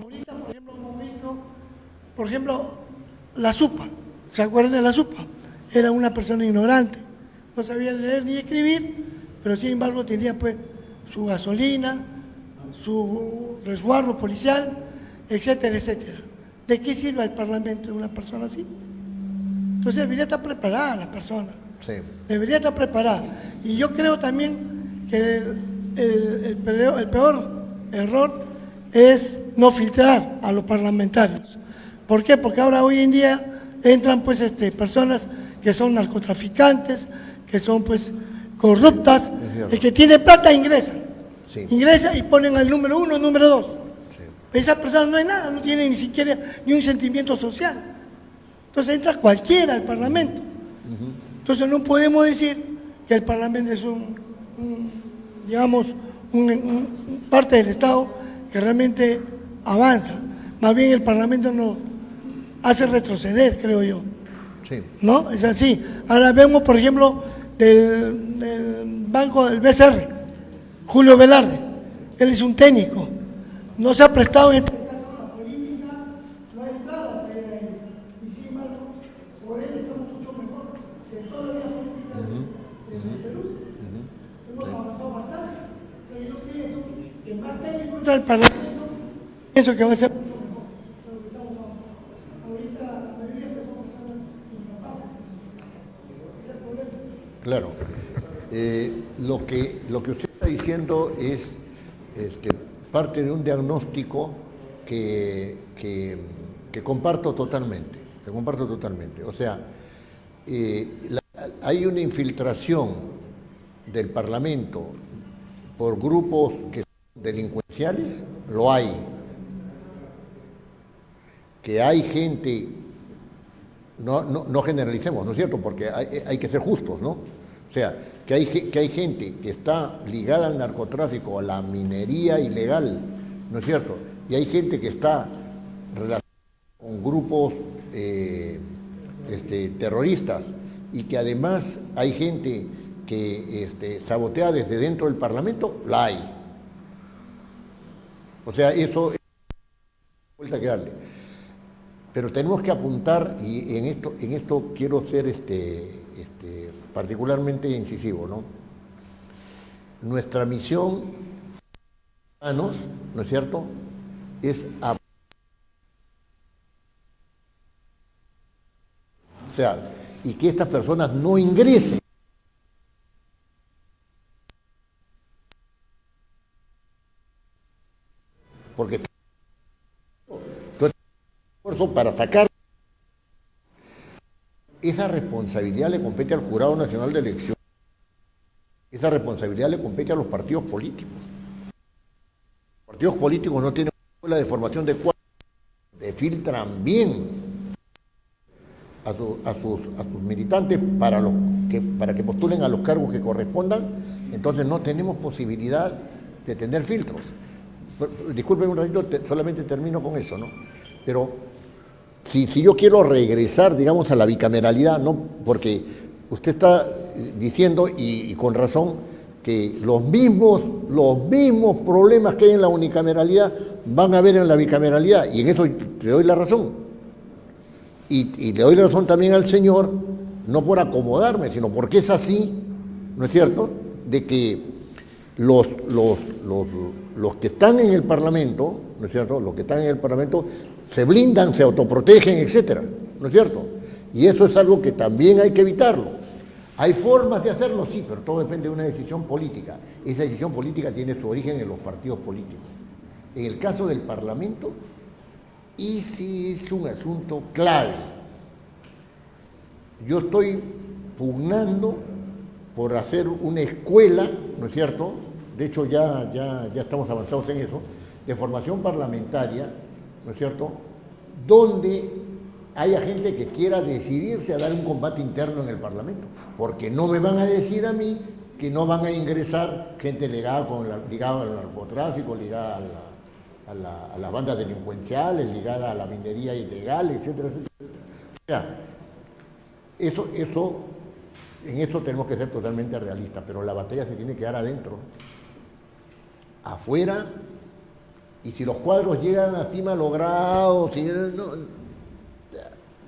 Ahorita, por ejemplo, hemos visto, por ejemplo, la Supa. ¿Se acuerdan de la Supa? Era una persona ignorante, no sabía leer ni escribir, pero sin embargo tenía pues su gasolina, su resguardo policial, etcétera, etcétera. ¿De qué sirve el Parlamento de una persona así? Entonces debería estar preparada la persona. Sí. Debería estar preparada. Y yo creo también que el peor error es no filtrar a los parlamentarios. ¿Por qué? Porque ahora hoy en día entran pues personas que son narcotraficantes, que son pues corruptas, el que tiene plata ingresa. Sí. Ingresa y ponen al número 1, número 2. Sí. Esa persona no es nada, no tiene ni siquiera ni un sentimiento social. Entonces entra cualquiera al Parlamento. Entonces no podemos decir que el Parlamento es digamos, parte del Estado que realmente avanza. Más bien el Parlamento nos hace retroceder, creo yo. Sí. ¿No? Es así. Ahora vemos, por ejemplo, del banco del BCR, Julio Velarde. Él es un técnico. No se ha prestado en este caso a la política, no hay nada que hay. Y sin embargo, por él estamos mucho mejor que toda la política de Perú. Hemos avanzado bastante. Pero yo pienso que más técnico entra al Parlamento, pienso que va a ser mucho mejor. Ahorita la mayoría que son personas incapaces. Ese es el problema. Claro. Lo que usted está diciendo es parte de un diagnóstico que comparto totalmente. O sea, hay una infiltración del Parlamento por grupos que son delincuenciales, lo hay. Que hay gente, no generalicemos, ¿no es cierto? Porque hay que ser justos, ¿no? O sea, que hay gente que está ligada al narcotráfico, a la minería ilegal, ¿no es cierto? Y hay gente que está relacionada con grupos terroristas y que además hay gente que sabotea desde dentro del Parlamento, la hay. O sea, eso es vuelta que darle. Pero tenemos que apuntar, y en esto quiero ser particularmente incisivo, ¿no? Nuestra misión, ¿no es cierto?, es O sea, y que estas personas no ingresen. Porque todo este esfuerzo para sacar esa responsabilidad le compete al Jurado Nacional de Elecciones. Esa responsabilidad le compete a los partidos políticos. Los partidos políticos no tienen una escuela de formación de cuadros, filtran bien a sus militantes para que postulen a los cargos que correspondan, entonces no tenemos posibilidad de tener filtros. Disculpen un ratito, solamente termino con eso, ¿no? Pero si yo quiero regresar, digamos, a la bicameralidad, ¿no? Porque usted está diciendo, y con razón, que los mismos problemas que hay en la unicameralidad van a haber en la bicameralidad, y en eso le doy la razón. Y le doy la razón también al señor, no por acomodarme, sino porque es así, ¿no es cierto?, de que los que están en el Parlamento, ¿no es cierto?, los que están en el Parlamento se blindan, se autoprotegen, etcétera, ¿no es cierto? Y eso es algo que también hay que evitarlo. ¿Hay formas de hacerlo? Sí, pero todo depende de una decisión política. Esa decisión política tiene su origen en los partidos políticos. En el caso del Parlamento, ese es un asunto clave. Yo estoy pugnando por hacer una escuela, ¿no es cierto?, de hecho ya estamos avanzados en eso, de formación parlamentaria, ¿no es cierto?, donde haya gente que quiera decidirse a dar un combate interno en el Parlamento, porque no me van a decir a mí que no van a ingresar gente ligada al narcotráfico, ligada a las bandas delincuenciales, ligada a la minería ilegal, etcétera, etcétera. O sea, en esto tenemos que ser totalmente realistas, pero la batalla se tiene que dar adentro, afuera, y si los cuadros llegan así malogrados,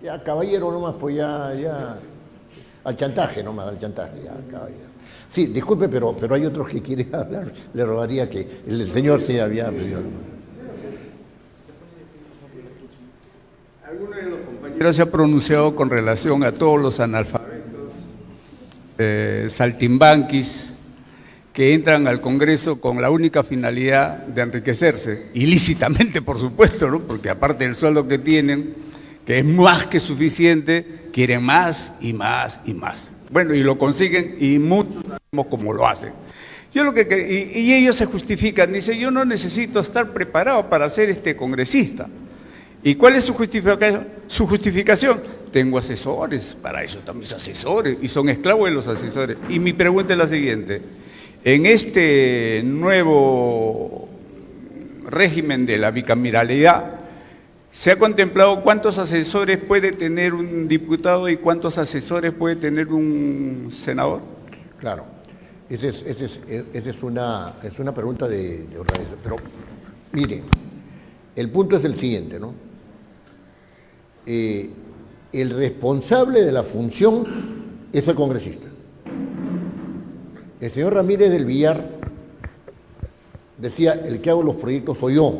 ya caballero nomás, pues ya al chantaje nomás, ya caballero. Sí, disculpe, pero hay otros que quieren hablar, le rogaría que el señor se había pedido algo. Alguno de los compañeros se ha pronunciado con relación a todos los analfabetos, saltimbanquis, que entran al Congreso con la única finalidad de enriquecerse, ilícitamente por supuesto, ¿no?, porque aparte del sueldo que tienen, que es más que suficiente, quieren más y más y más. Bueno, y lo consiguen, y muchos sabemos cómo lo hacen. Y ellos se justifican, dicen, yo no necesito estar preparado para ser congresista. ¿Y cuál es su justificación? Su justificación, tengo asesores, para eso están mis asesores, y son esclavos de los asesores. Y mi pregunta es la siguiente: en este nuevo régimen de la bicameralidad, ¿se ha contemplado cuántos asesores puede tener un diputado y cuántos asesores puede tener un senador? Claro, esa es una pregunta de organización. Pero, mire, el punto es el siguiente, ¿no? El responsable de la función es el congresista. El señor Ramírez del Villar decía, el que hago los proyectos soy yo.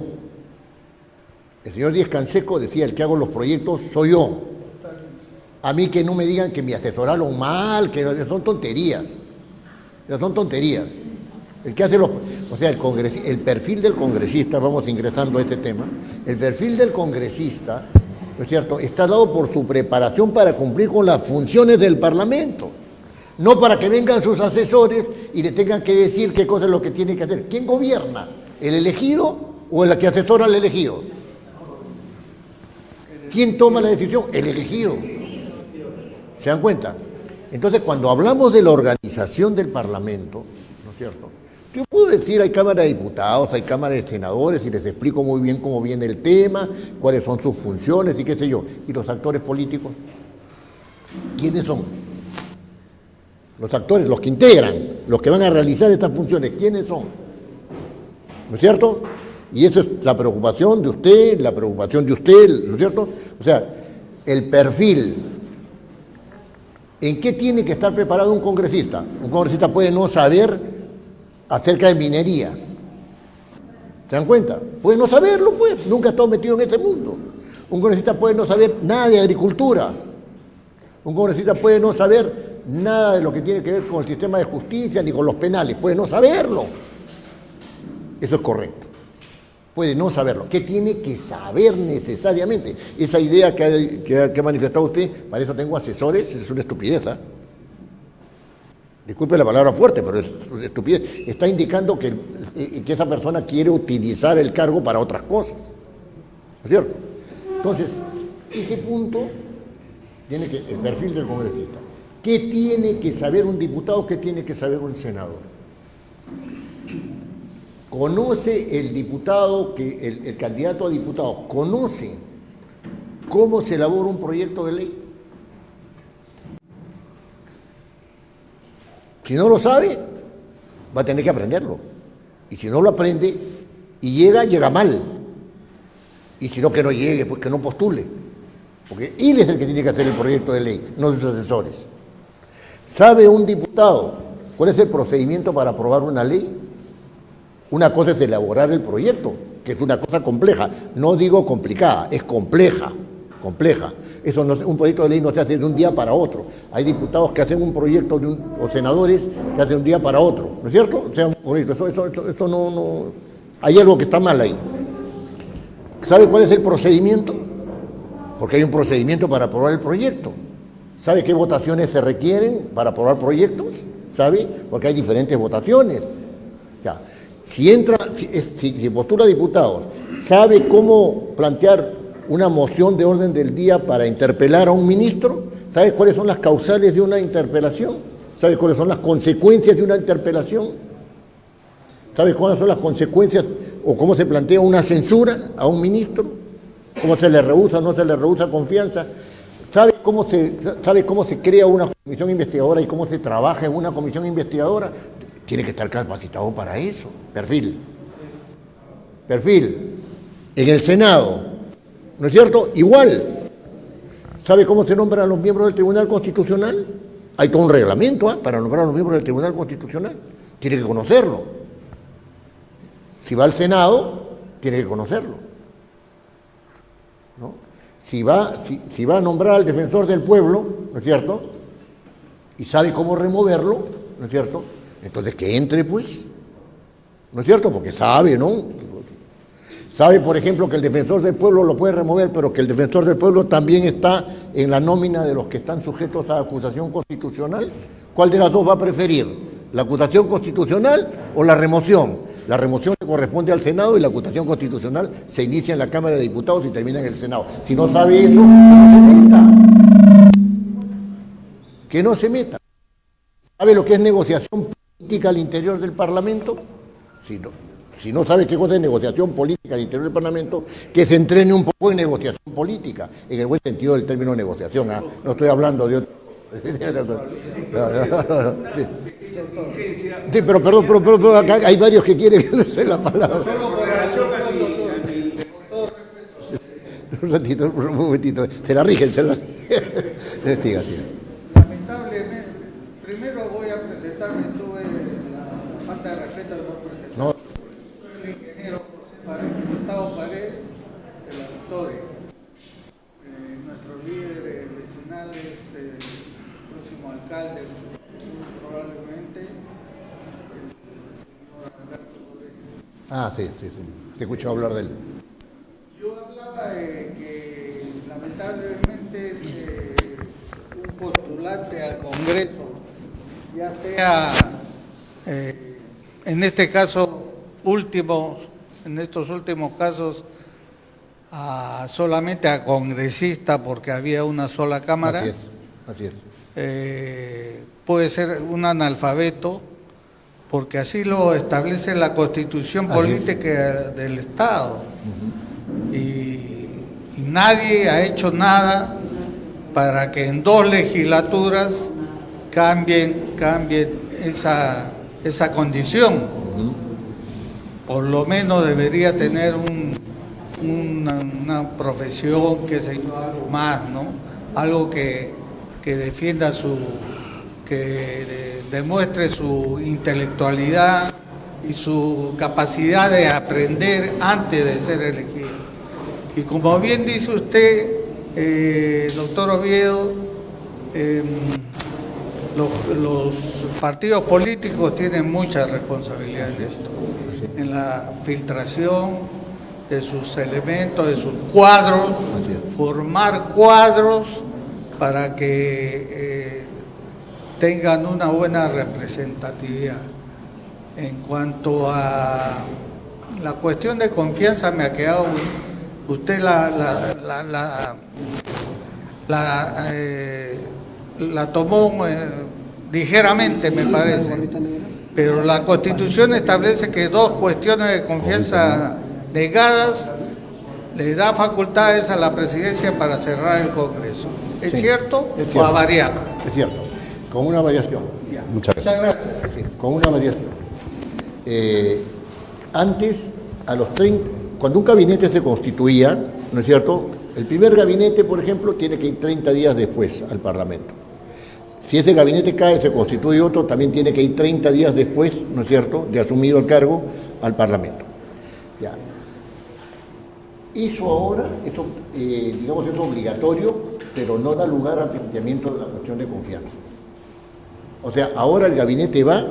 El señor Díez Canseco decía, el que hago los proyectos soy yo. A mí que no me digan que me asesoraron mal, que son tonterías. Son tonterías. El que hace el perfil del congresista, vamos ingresando a este tema, el perfil del congresista, ¿no es cierto?, está dado por su preparación para cumplir con las funciones del Parlamento. No para que vengan sus asesores y le tengan que decir qué cosa es lo que tiene que hacer. ¿Quién gobierna? ¿El elegido o el que asesora al elegido? ¿Quién toma la decisión? El elegido. ¿Se dan cuenta? Entonces, cuando hablamos de la organización del Parlamento, ¿no es cierto?, yo puedo decir, hay Cámara de Diputados, hay Cámara de Senadores, y les explico muy bien cómo viene el tema, cuáles son sus funciones y qué sé yo. ¿Y los actores políticos? ¿Quiénes son? Los actores, los que integran, los que van a realizar estas funciones, ¿quiénes son? ¿No es cierto? Y esa es la preocupación de usted, ¿no es cierto? O sea, el perfil. ¿En qué tiene que estar preparado un congresista? Un congresista puede no saber acerca de minería. ¿Se dan cuenta? Puede no saberlo, pues, nunca ha estado metido en ese mundo. Un congresista puede no saber nada de agricultura. Un congresista puede no saber nada de lo que tiene que ver con el sistema de justicia ni con los penales, puede no saberlo. Eso es correcto. Puede no saberlo. ¿Qué tiene que saber necesariamente? Esa idea que ha manifestado usted, para eso tengo asesores, es una estupidez. Disculpe la palabra fuerte, pero es una estupidez. Está indicando que esa persona quiere utilizar el cargo para otras cosas. ¿No es cierto? Entonces, ese punto tiene que, el perfil del congresista. ¿Qué tiene que saber un diputado? ¿Qué tiene que saber un senador? ¿Conoce el diputado, el candidato a diputado, conoce cómo se elabora un proyecto de ley? Si no lo sabe, va a tener que aprenderlo. Y si no lo aprende y llega mal. Y si no, que no llegue, pues que no postule. Porque él es el que tiene que hacer el proyecto de ley, no sus asesores. ¿Sabe un diputado cuál es el procedimiento para aprobar una ley? Una cosa es elaborar el proyecto, que es una cosa compleja. No digo complicada, es compleja. Eso no, un proyecto de ley no se hace de un día para otro. Hay diputados que hacen un proyecto o senadores que hacen de un día para otro, ¿no es cierto? O sea, eso no, hay algo que está mal ahí. ¿Sabe cuál es el procedimiento? Porque hay un procedimiento para aprobar el proyecto. ¿Sabe qué votaciones se requieren para aprobar proyectos? ¿Sabe? Porque hay diferentes votaciones. Ya. Si postula diputados, ¿sabe cómo plantear una moción de orden del día para interpelar a un ministro? ¿Sabe cuáles son las causales de una interpelación? ¿Sabe cuáles son las consecuencias de una interpelación? ¿Sabe cuáles son las consecuencias o cómo se plantea una censura a un ministro? ¿Cómo se le rehúsa o no se le rehúsa confianza? ¿Sabe cómo se crea una comisión investigadora y cómo se trabaja en una comisión investigadora? Tiene que estar capacitado para eso. Perfil. En el Senado, ¿no es cierto? Igual. ¿Sabe cómo se nombran los miembros del Tribunal Constitucional? Hay todo un reglamento para nombrar a los miembros del Tribunal Constitucional. Tiene que conocerlo. Si va al Senado, tiene que conocerlo. ¿No? Si va a nombrar al defensor del pueblo, ¿no es cierto? Y sabe cómo removerlo, ¿no es cierto? Entonces que entre, pues, ¿no es cierto? Porque sabe, ¿no? Sabe, por ejemplo, que el defensor del pueblo lo puede remover, pero que el defensor del pueblo también está en la nómina de los que están sujetos a acusación constitucional. ¿Cuál de las dos va a preferir? ¿La acusación constitucional o la remoción? La remoción le corresponde al Senado y la acusación constitucional se inicia en la Cámara de Diputados y termina en el Senado. Si no sabe eso, que no se meta. ¿Sabe lo que es negociación política al interior del Parlamento? Si no sabe qué cosa es negociación política al interior del Parlamento, que se entrene un poco en negociación política, en el buen sentido del término negociación. No estoy hablando de otro. Sí, pero perdón, acá hay varios que quieren que le dé la palabra. Un momentito, se la rigen. Investigación. Lamentablemente, primero voy a presentarme, tuve la falta de respeto de no presentar. No. Soy el ingeniero Gustavo Paredes, de la Victoria. Nuestros líderes vecinales, el próximo alcalde, probablemente, el señor Alberto Correa. Sí, se escuchó hablar de él. Yo hablaba de que lamentablemente un postulante al Congreso, ya sea en este caso en estos últimos casos, solamente a congresista porque había una sola cámara. Así es. Puede ser un analfabeto porque así lo establece la Constitución política del Estado. Y nadie ha hecho nada para que en 2 legislaturas cambien esa condición. Por lo menos debería tener una profesión, qué sé yo, algo más, ¿no? Algo que defienda que demuestre su intelectualidad y su capacidad de aprender antes de ser elegido. Y como bien dice usted, doctor Oviedo, los partidos políticos tienen mucha responsabilidad en esto, en la filtración de sus elementos, de sus cuadros, formar cuadros para que tengan una buena representatividad. En cuanto a la cuestión de confianza, me ha quedado, usted la tomó ligeramente, me parece, pero la Constitución establece que 2 cuestiones de confianza negadas le da facultades a la presidencia para cerrar el Congreso. ¿Es cierto? Es cierto. ¿O a variar? Es cierto, con una variación. Muchas gracias. Muchas gracias. Sí, con una variación. Antes, a los 30, cuando un gabinete se constituía, ¿no es cierto?, el primer gabinete, por ejemplo, tiene que ir 30 días después al Parlamento. Si ese gabinete cae, se constituye otro, también tiene que ir 30 días después, ¿no es cierto?, de asumido el cargo al Parlamento. Ya. Eso ahora, digamos, es obligatorio, pero no da lugar al planteamiento de la cuestión de confianza. O sea, ahora el gabinete va,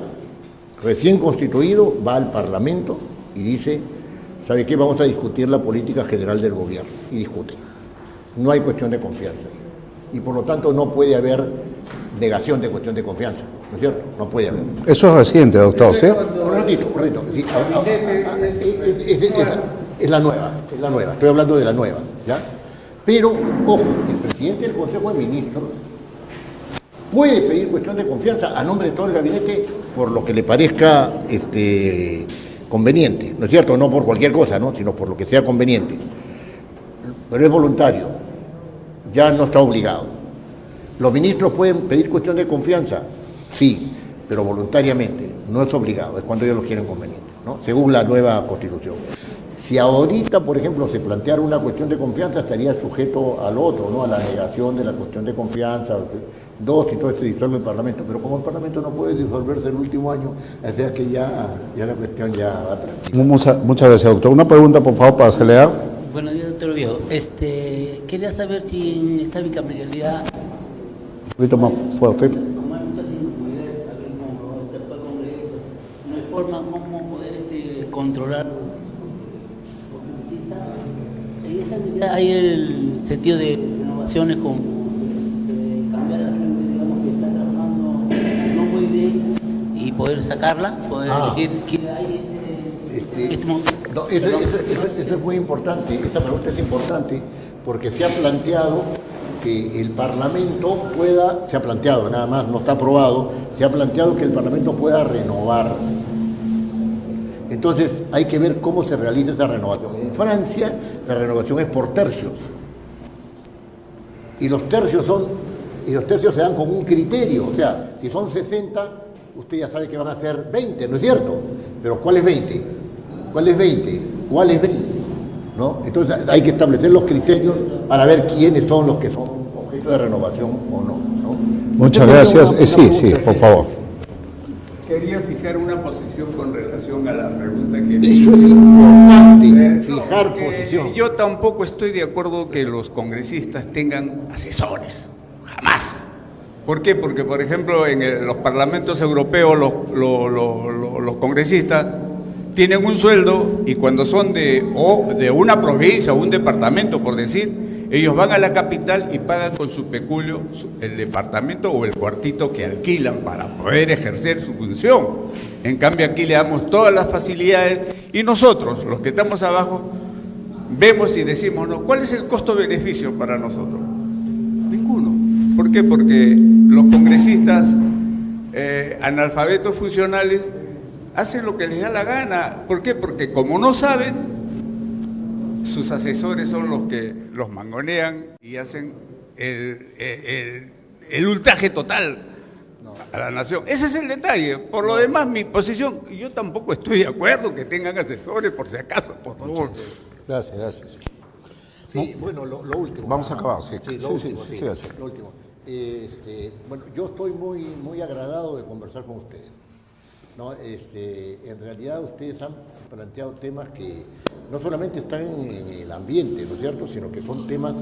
recién constituido, va al Parlamento y dice, ¿sabe qué? Vamos a discutir la política general del gobierno. Y discute. No hay cuestión de confianza. Y por lo tanto no puede haber negación de cuestión de confianza. ¿No es cierto? No puede haber. Eso es reciente, doctor, ¿sí? Un ratito. Sí, es la nueva. Estoy hablando de la nueva, ¿ya? Pero, ojo, el presidente del Consejo de Ministros puede pedir cuestión de confianza a nombre de todo el gabinete por lo que le parezca conveniente, ¿no es cierto? No por cualquier cosa, ¿no?, sino por lo que sea conveniente. Pero es voluntario, ya no está obligado. ¿Los ministros pueden pedir cuestión de confianza? Sí, pero voluntariamente, no es obligado, es cuando ellos lo quieren conveniente, ¿no?, según la nueva Constitución. Si ahorita, por ejemplo, se planteara una cuestión de confianza, estaría sujeto al otro, ¿no?, a la negación de la cuestión de confianza, y todo se disuelve el Parlamento. Pero como el Parlamento no puede disolverse el último año, o sea que ya la cuestión ya va tranquila. Muchas gracias, doctor. Una pregunta, por favor, para acelerar. Buenos días, doctor Oviedo. Quería saber si en esta bicameralidad... Un poquito más fuerte. Como hay muchas inseguridades, tal vez como el actual Congreso, no hay forma como poder controlar los congresistas. En esta medida hay el sentido de renovaciones con cambiar a la gente, digamos, que está trabajando no muy bien y poder sacarla, poder elegir que hay No, eso es muy importante, esta pregunta es importante porque se ha planteado que el Parlamento pueda, se ha planteado nada más, no está aprobado, se ha planteado que el Parlamento pueda renovarse. Entonces hay que ver cómo se realiza esa renovación. En Francia la renovación es por tercios y los tercios se dan con un criterio, o sea, si son 60, usted ya sabe que van a ser 20, ¿no es cierto? Pero ¿cuál es 20? ¿Cuál es 20? ¿Cuál es 20? ¿No? Entonces hay que establecer los criterios para ver quiénes son los que son objeto de renovación o no, ¿no? Muchas gracias. Sí, por favor. Quería fijar una posición con relación a la pregunta que me Eso es importante, fijar posición. Yo tampoco estoy de acuerdo que los congresistas tengan asesores, jamás. ¿Por qué? Porque, por ejemplo, en los parlamentos europeos los congresistas tienen un sueldo y cuando son de una provincia o un departamento, por decir, ellos van a la capital y pagan con su peculio el departamento o el cuartito que alquilan para poder ejercer su función. En cambio aquí le damos todas las facilidades y nosotros, los que estamos abajo, vemos y decimos, ¿no?, ¿cuál es el costo-beneficio para nosotros? Ninguno. ¿Por qué? Porque los congresistas analfabetos funcionales hacen lo que les da la gana. ¿Por qué? Porque como no saben, sus asesores son los que los mangonean y hacen el ultraje total a la nación. Ese es el detalle. Por lo demás, mi posición, yo tampoco estoy de acuerdo que tengan asesores, por si acaso, por favor. Gracias. Sí, bueno, lo último. Vamos a acabar, sí. Lo último. Bueno, yo estoy muy agradado de conversar con ustedes, ¿no? En realidad ustedes han planteado temas que no solamente están en el ambiente, ¿no es cierto?, sino que son temas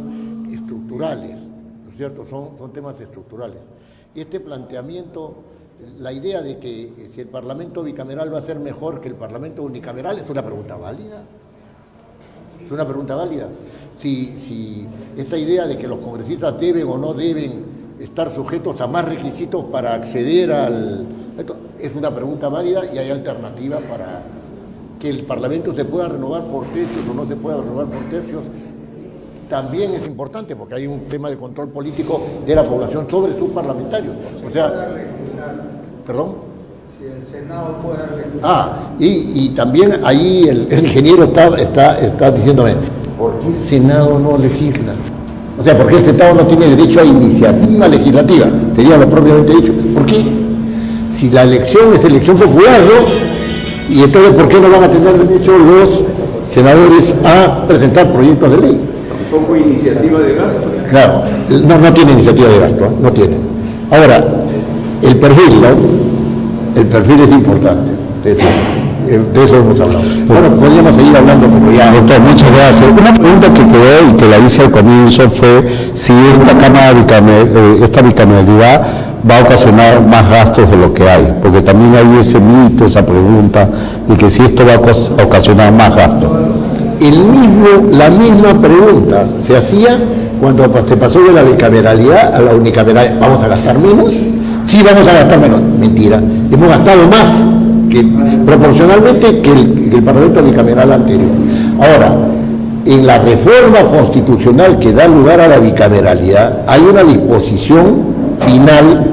estructurales, ¿no es ¿no es cierto? Son temas estructurales. Y este planteamiento, la idea de que si el Parlamento bicameral va a ser mejor que el Parlamento unicameral, es una pregunta válida. Es una pregunta válida. Si esta idea de que los congresistas deben o no deben estar sujetos a más requisitos para acceder esto es una pregunta válida y hay alternativas para que el Parlamento se pueda renovar por tercios o no se pueda renovar por tercios. También es importante porque hay un tema de control político de la población sobre sus parlamentarios. O sea, ¿perdón? Si el Senado puede y también ahí el ingeniero está diciéndome, ¿por qué el Senado no legisla? O sea, ¿por qué el Senado no tiene derecho a iniciativa legislativa? Sería lo propiamente dicho. ¿Por qué? Si la elección es elección popular, ¿no? Y entonces, ¿por qué no van a tener derecho los senadores a presentar proyectos de ley? Tampoco iniciativa de gasto. Claro, no tiene iniciativa de gasto, no tiene. Ahora, el perfil, ¿no? El perfil es importante. De eso hemos hablado. Bueno, podríamos seguir hablando, pero ya. Doctor, muchas gracias. Una pregunta que quedó y que la hice al comienzo fue si esta bicameralidad va a ocasionar más gastos de lo que hay, porque también hay ese mito, esa pregunta de que si esto va a ocasionar más gastos. La misma pregunta se hacía cuando se pasó de la bicameralidad a la unicameralidad. ¿Vamos a gastar menos? Sí, vamos a gastar menos. Mentira. Hemos gastado más proporcionalmente que el Parlamento bicameral anterior. Ahora, en la reforma constitucional que da lugar a la bicameralidad, hay una disposición final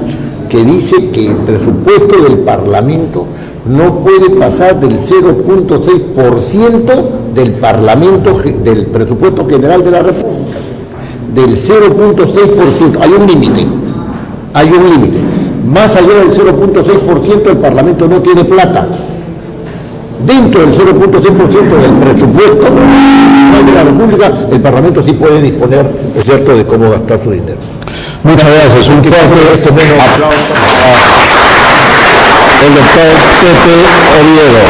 que dice que el presupuesto del Parlamento no puede pasar del 0.6% del del presupuesto general de la República. Del 0.6%. Hay un límite. Más allá del 0.6% el Parlamento no tiene plata. Dentro del 0.6% del presupuesto de la República, el Parlamento sí puede disponer, es cierto, de cómo gastar su dinero. Muchas gracias. Un fuerte aplauso el doctor Pepe Oviedo.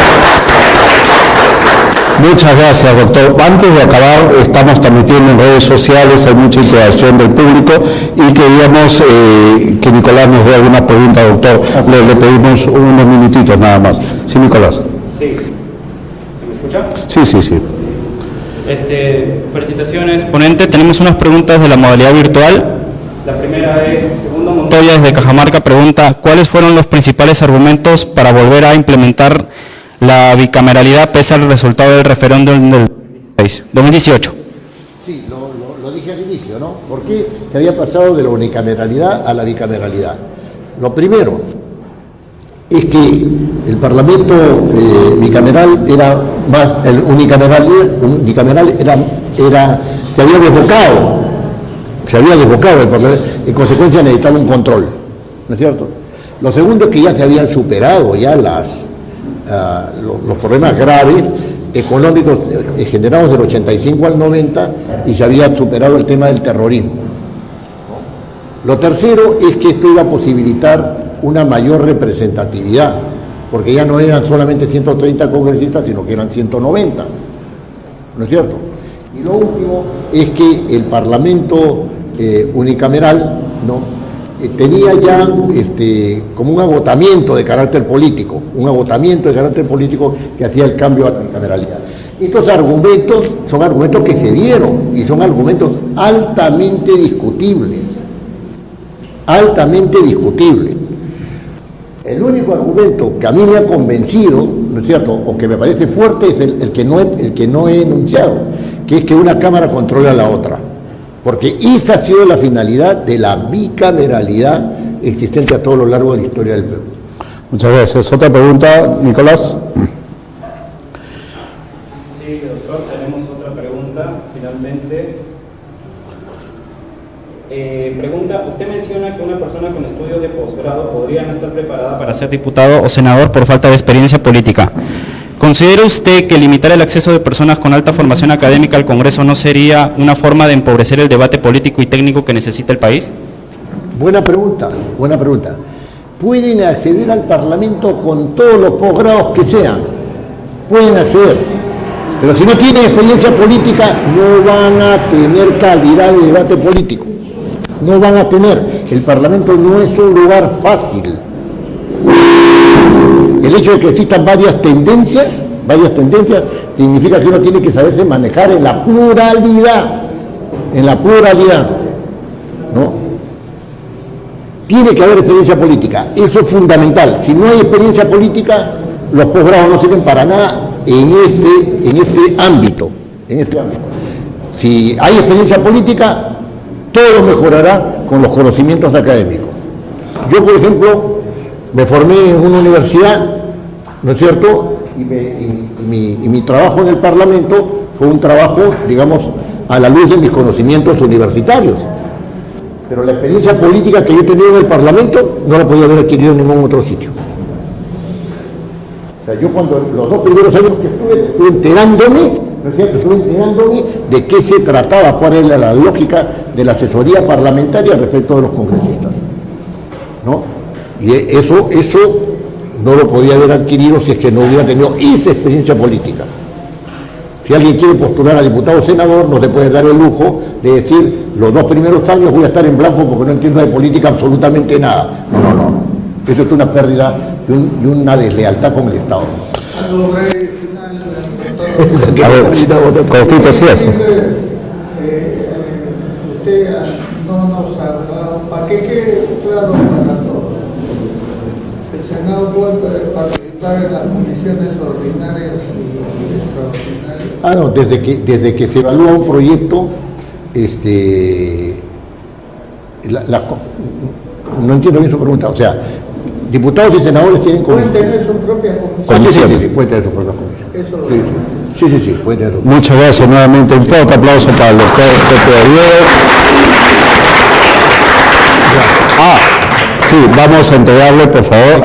Muchas gracias, doctor. Antes de acabar, estamos transmitiendo en redes sociales, hay mucha interacción del público y queríamos que Nicolás nos dé alguna pregunta, doctor. Le pedimos unos minutitos nada más. Sí, Nicolás. Sí. ¿Se me escucha? Sí. Felicitaciones, ponente. Tenemos unas preguntas de la modalidad virtual. La primera es, Segundo Montoya desde Cajamarca pregunta, ¿cuáles fueron los principales argumentos para volver a implementar la bicameralidad pese al resultado del referéndum del 2018? Sí, lo dije al inicio, ¿no? ¿Por qué se había pasado de la unicameralidad a la bicameralidad? Lo primero es que el Parlamento bicameral era más, el unicameral se había desbocado el Parlamento, en consecuencia necesitaba un control, ¿no es cierto? Lo segundo es que ya se habían superado ya los problemas graves económicos generados del 85 al 90 y se había superado el tema del terrorismo. Lo tercero es que esto iba a posibilitar una mayor representatividad, porque ya no eran solamente 130 congresistas, sino que eran 190, ¿no es cierto? Y lo último es que el Parlamento unicameral, ¿no? Tenía ya como un agotamiento de carácter político, que hacía el cambio a la bicameralidad. Estos argumentos son argumentos que se dieron y son argumentos altamente discutibles. El único argumento que a mí me ha convencido, ¿no es cierto?, o que me parece fuerte, es el que no he enunciado, que es que una Cámara controla a la otra. Porque esa ha sido la finalidad de la bicameralidad existente a todo lo largo de la historia del Perú. Muchas gracias. ¿Otra pregunta, Nicolás? Sí, doctor, tenemos otra pregunta, finalmente. Pregunta, usted menciona que una persona con estudios de posgrado podría no estar preparada para ser diputado o senador por falta de experiencia política. ¿Considera usted que limitar el acceso de personas con alta formación académica al Congreso no sería una forma de empobrecer el debate político y técnico que necesita el país? Buena pregunta. Pueden acceder al Parlamento con todos los posgrados que sean. Pueden acceder. Pero si no tienen experiencia política, no van a tener calidad de debate político. no van a tener. El Parlamento no es un lugar fácil. El hecho de que existan varias tendencias, significa que uno tiene que saberse manejar en la pluralidad, ¿no? Tiene que haber experiencia política, eso es fundamental. Si no hay experiencia política, los posgrados no sirven para nada en este ámbito. Si hay experiencia política, todo mejorará con los conocimientos académicos. Yo, por ejemplo, me formé en una universidad, ¿no es cierto? Y mi trabajo en el Parlamento fue un trabajo, digamos, a la luz de mis conocimientos universitarios. Pero la experiencia política que yo he tenido en el Parlamento no la podía haber adquirido en ningún otro sitio. O sea, yo cuando los 2 primeros años que estuve enterándome de qué se trataba, cuál era la lógica de la asesoría parlamentaria respecto de los congresistas, ¿no? Y eso no lo podía haber adquirido si es que no hubiera tenido esa experiencia política. Si alguien quiere postular a diputado o senador, no se puede dar el lujo de decir, los 2 primeros años voy a estar en blanco porque no entiendo de política absolutamente nada. No. Eso es una pérdida y una deslealtad con el Estado. A ver, cortito, sí es. Usted no nos ha hablado, para que quede claro para todos. El Senado puede participar en las comisiones ordinarias y extraordinarias. No, desde que se evalúa un proyecto, no entiendo bien su pregunta, o sea, diputados y senadores tienen pueden tener su propia comisión. Sí, pueden tener sus propias comisiones. Sí, pueden tener. Muchas gracias nuevamente. Un fuerte aplauso para el doctor Pepe Oviedo. Sí, vamos a entregarle, por favor,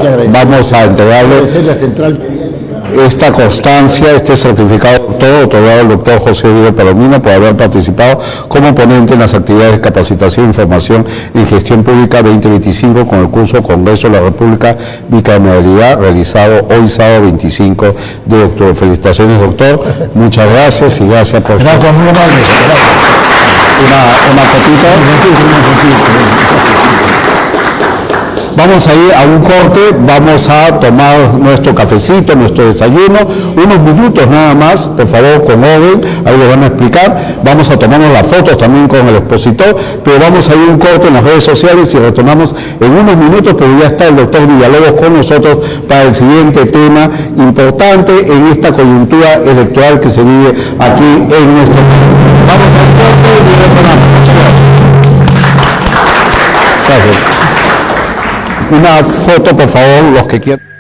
esta constancia, este certificado de doctor otorgado al doctor José Oviedo Palomino por haber participado como ponente en las actividades de capacitación e información en gestión pública 2025 con el curso Congreso de la República Bicameralidad realizado hoy sábado 25 de octubre. Felicitaciones, doctor. Muchas gracias y gracias por su... Gracias, muy amable. Una fotito. Vamos a ir a un corte, vamos a tomar nuestro cafecito, nuestro desayuno, unos minutos nada más, por favor, con orden, ahí les van a explicar. Vamos a tomarnos las fotos también con el expositor, pero vamos a ir a un corte en las redes sociales y retornamos en unos minutos, porque ya está el doctor Villalobos con nosotros para el siguiente tema importante en esta coyuntura electoral que se vive aquí en nuestro país. Vamos al corte y retornamos. Muchas gracias. Gracias. Una foto, por favor, los que quieran.